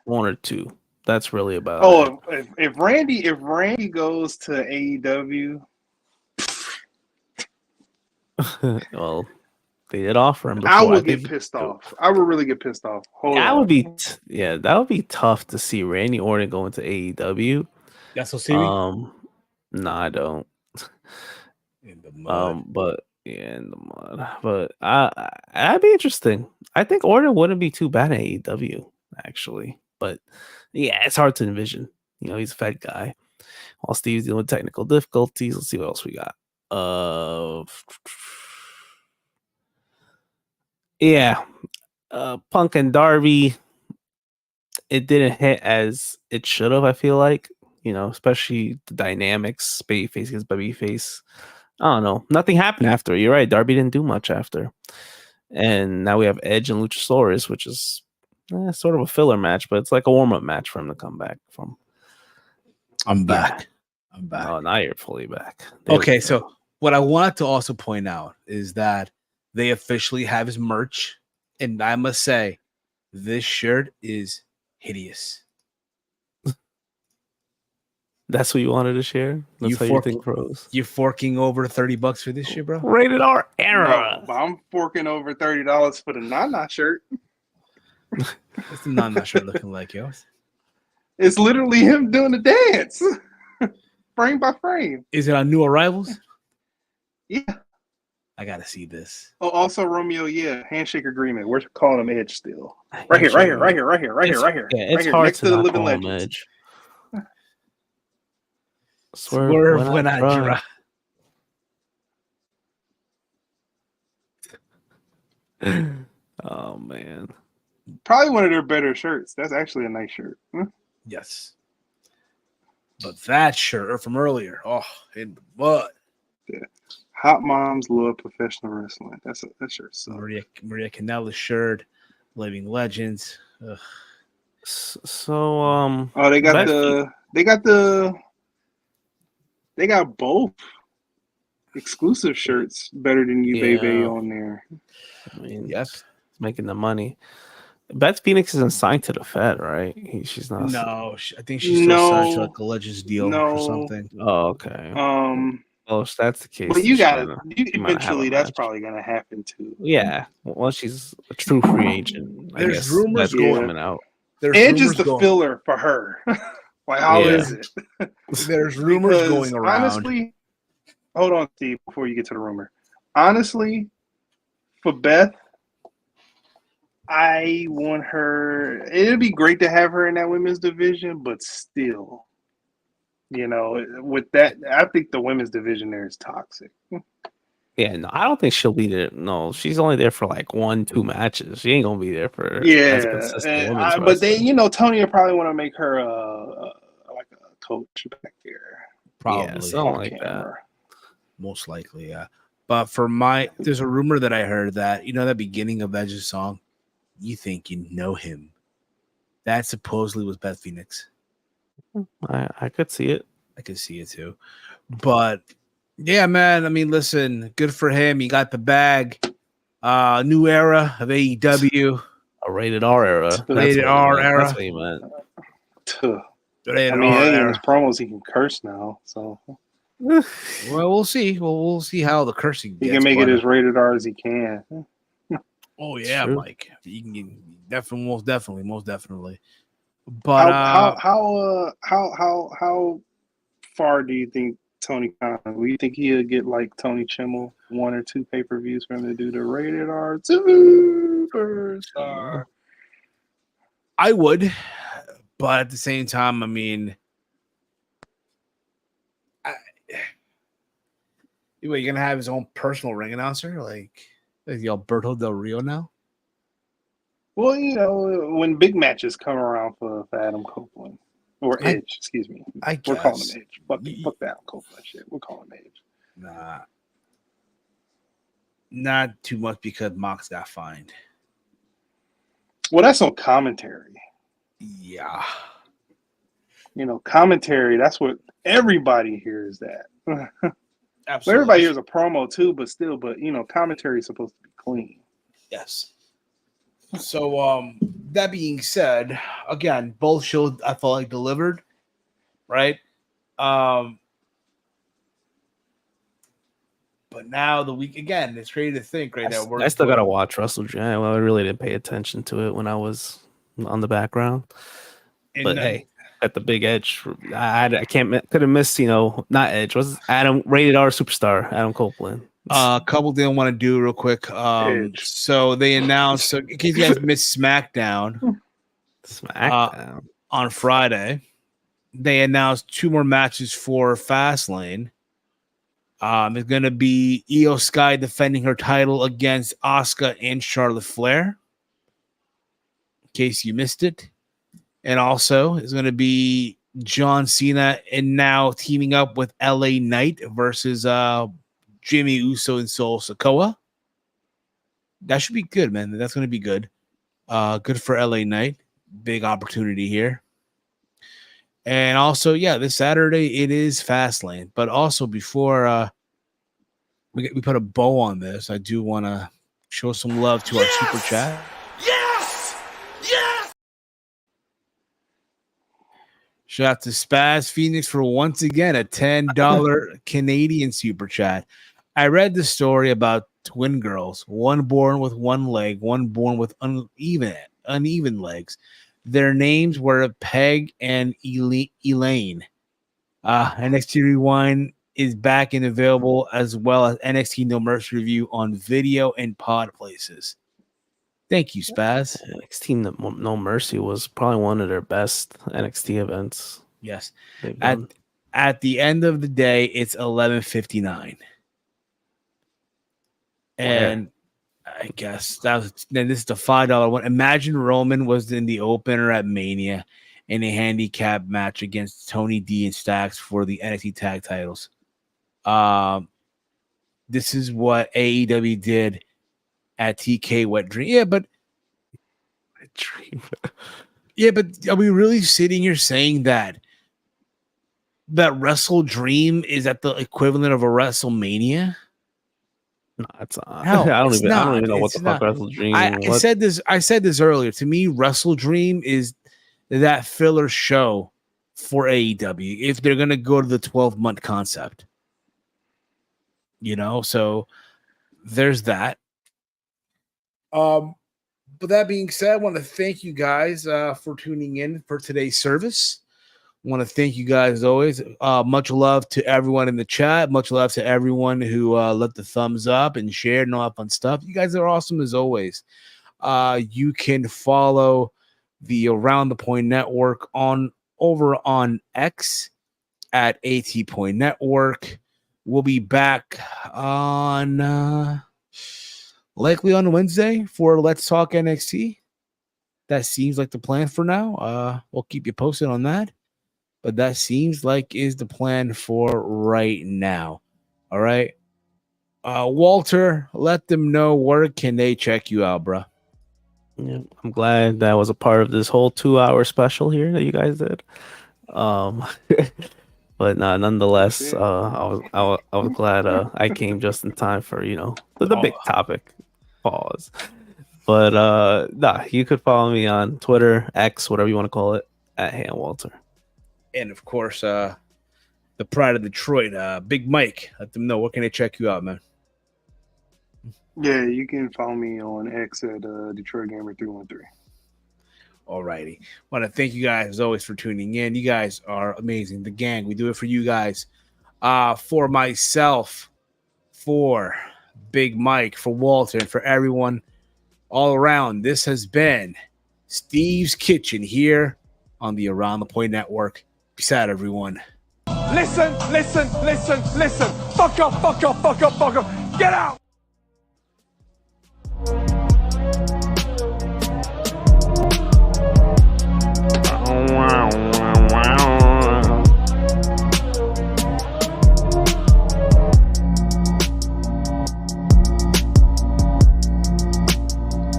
one or two. That's really about. If Randy goes to AEW, well, they did offer him. Before. I would get pissed off. I would really get pissed off. That would be tough to see Randy Orton go into AEW. That's what see me. No, I don't. In the mud. In the mud. But that'd be interesting. I think Orton wouldn't be too bad at AEW, actually. But yeah, it's hard to envision. He's a Fed guy. While Steve's dealing with technical difficulties. Let's see what else we got. Punk and Darby. It didn't hit as it should have, I feel like. Especially the dynamics, babyface against babyface. I don't know. Nothing happened after. You're right. Darby didn't do much after. And now we have Edge and Luchasaurus, which is sort of a filler match, but it's like a warm-up match for him to come back from. I'm back. Oh, now you're fully back. Okay, so what I wanted to also point out is that they officially have his merch, and I must say, this shirt is hideous. That's what you wanted to share? That's You how you think pros? You're forking over $30 for this shit, bro? Rated R No, era. but I'm forking over $30 for the Nana shirt. What's the Nana shirt looking like, yo? It's literally him doing the dance, frame by frame. Is it on New Arrivals? Yeah. I gotta see this. Oh, also Romeo, yeah, handshake agreement. We're calling him Edge still. Right here. Yeah, it's Right here, hard next to to the not living call him legends. Edge. Swerve when I try. Oh man. Probably one of their better shirts. That's actually a nice shirt. Yes. But that shirt from earlier, in the mud. Yeah. Hot moms love professional wrestling. That shirt sucks. Maria Kanellis shirt, Living Legends. Ugh. So they got both exclusive shirts better than you, baby, on there. I mean, Yes, it's making the money. Beth Phoenix isn't signed to the Fed, right? She's not. No, I think she's still signed to like a Legends deal or something. Oh, okay. Well, if that's the case, but you gotta eventually that's probably gonna happen too. Yeah, well, she's a true free agent. I There's guess rumors coming out. Edge is the filler for her. Like, how is it? There's rumors Because going around. Honestly, hold on, Steve, before you get to the rumor. Honestly, for Beth, I want her. It'd be great to have her in that women's division, but still, with that, I think the women's division there is toxic. Yeah, no, I don't think she'll be there. No, she's only there for like 1-2 matches. She ain't gonna be there for as consistent but they, Tony will probably want to make her like a coach back there. Probably something like that. Most likely, yeah. But there's a rumor that I heard that that beginning of Edge's song, "You Think You Know Him," that supposedly was Beth Phoenix. I could see it. I could see it too, but. Yeah, man. I mean, listen, good for him. He got the bag. New era of AEW. A rated R era. Rated R era. That's what he meant. In his promos, he can curse now. So, well, we'll see. We'll see how the cursing. He can make it as rated R as he can. Oh yeah, Mike. You can definitely, most definitely. But how far do you think? Tony Khan, do you think he'll get like Tony Chimmel 1 or 2 pay-per-views for him to do the rated R superstar? I would, but at the same time, I mean, you're gonna have his own personal ring announcer, like the Alberto Del Rio now. Well, when big matches come around for Adam Copeland. Or Edge, excuse me. We're calling him Edge. Fuck that Copeland shit. We're calling him Edge. Nah. Not too much because Mox got fined. Well, that's on commentary. Yeah. Commentary, that's what everybody hears that. Absolutely. Everybody hears a promo too, but commentary is supposed to be clean. Yes. So, that being said, again, both shows I felt like delivered, right? But now the week again, it's crazy to think right now. I still gotta watch WrestleDream. Well, I really didn't pay attention to it when I was on the background. But hey, at the big Edge, I couldn't miss. Not Edge. Was Adam rated R superstar Adam Copeland. A couple didn't want to do real quick. So they announced. So in case you guys missed SmackDown on Friday, they announced 2 more matches for Fastlane. It's going to be Io Sky defending her title against Asuka and Charlotte Flair. In case you missed it, and also it's going to be John Cena and now teaming up with LA Knight versus Jimmy Uso and Solo Sikoa. That should be good, man. That's going to be good. Good for LA Knight. Big opportunity here. And also, this Saturday it is Fastlane. But also before we put a bow on this, I do want to show some love to our super chat. Shout out to Spaz Phoenix for once again a $10 Canadian super chat. I read the story about twin girls, one born with one leg, one born with uneven legs. Their names were Peg and Elaine. NXT Rewind is back and available, as well as NXT No Mercy review on video and pod places. Thank you, Spaz. NXT No Mercy was probably one of their best NXT events. Yes. At the end of the day, it's 11:59. And I guess then this is the $5 one. Imagine Roman was in the opener at Mania in a handicap match against Tony D and Stacks for the NXT tag titles. This is what AEW did at TK Wet Dream. Yeah, but are we really sitting here saying that WrestleDream is at the equivalent of a WrestleMania? No, it's not. I don't even know what the fuck WrestleDream. I said this earlier. To me, WrestleDream is that filler show for AEW if they're gonna go to the 12-month concept. So there's that. But that being said, I want to thank you guys for tuning in for today's service. I want to thank you guys as always. Much love to everyone in the chat. Much love to everyone who left the thumbs up and shared and all that fun stuff. You guys are awesome as always. You can follow the Around the Point Network over on X at AT Point Network. We'll be back on likely on Wednesday for Let's Talk NXT. That seems like the plan for now. We'll keep you posted on that. But that seems like is the plan for right now. All right. Walter, let them know where can they check you out, bro. Yeah, I'm glad that was a part of this whole 2-hour special here that you guys did. But nonetheless, I was glad I came just in time for the big topic. Pause. But you could follow me on Twitter, X, whatever you want to call it, at @HandWalter. And of course, the pride of Detroit, Big Mike. Let them know where can they check you out, man. Yeah, you can follow me on X at Detroit Gamer 313. All righty. Want to thank you guys as always for tuning in. You guys are amazing. The gang, we do it for you guys. For myself, for Big Mike, for Walter, and for everyone all around. This has been Steve's Kitchen here on the Around the Point Network. Peace out, everyone. Listen. Fuck up. Get out.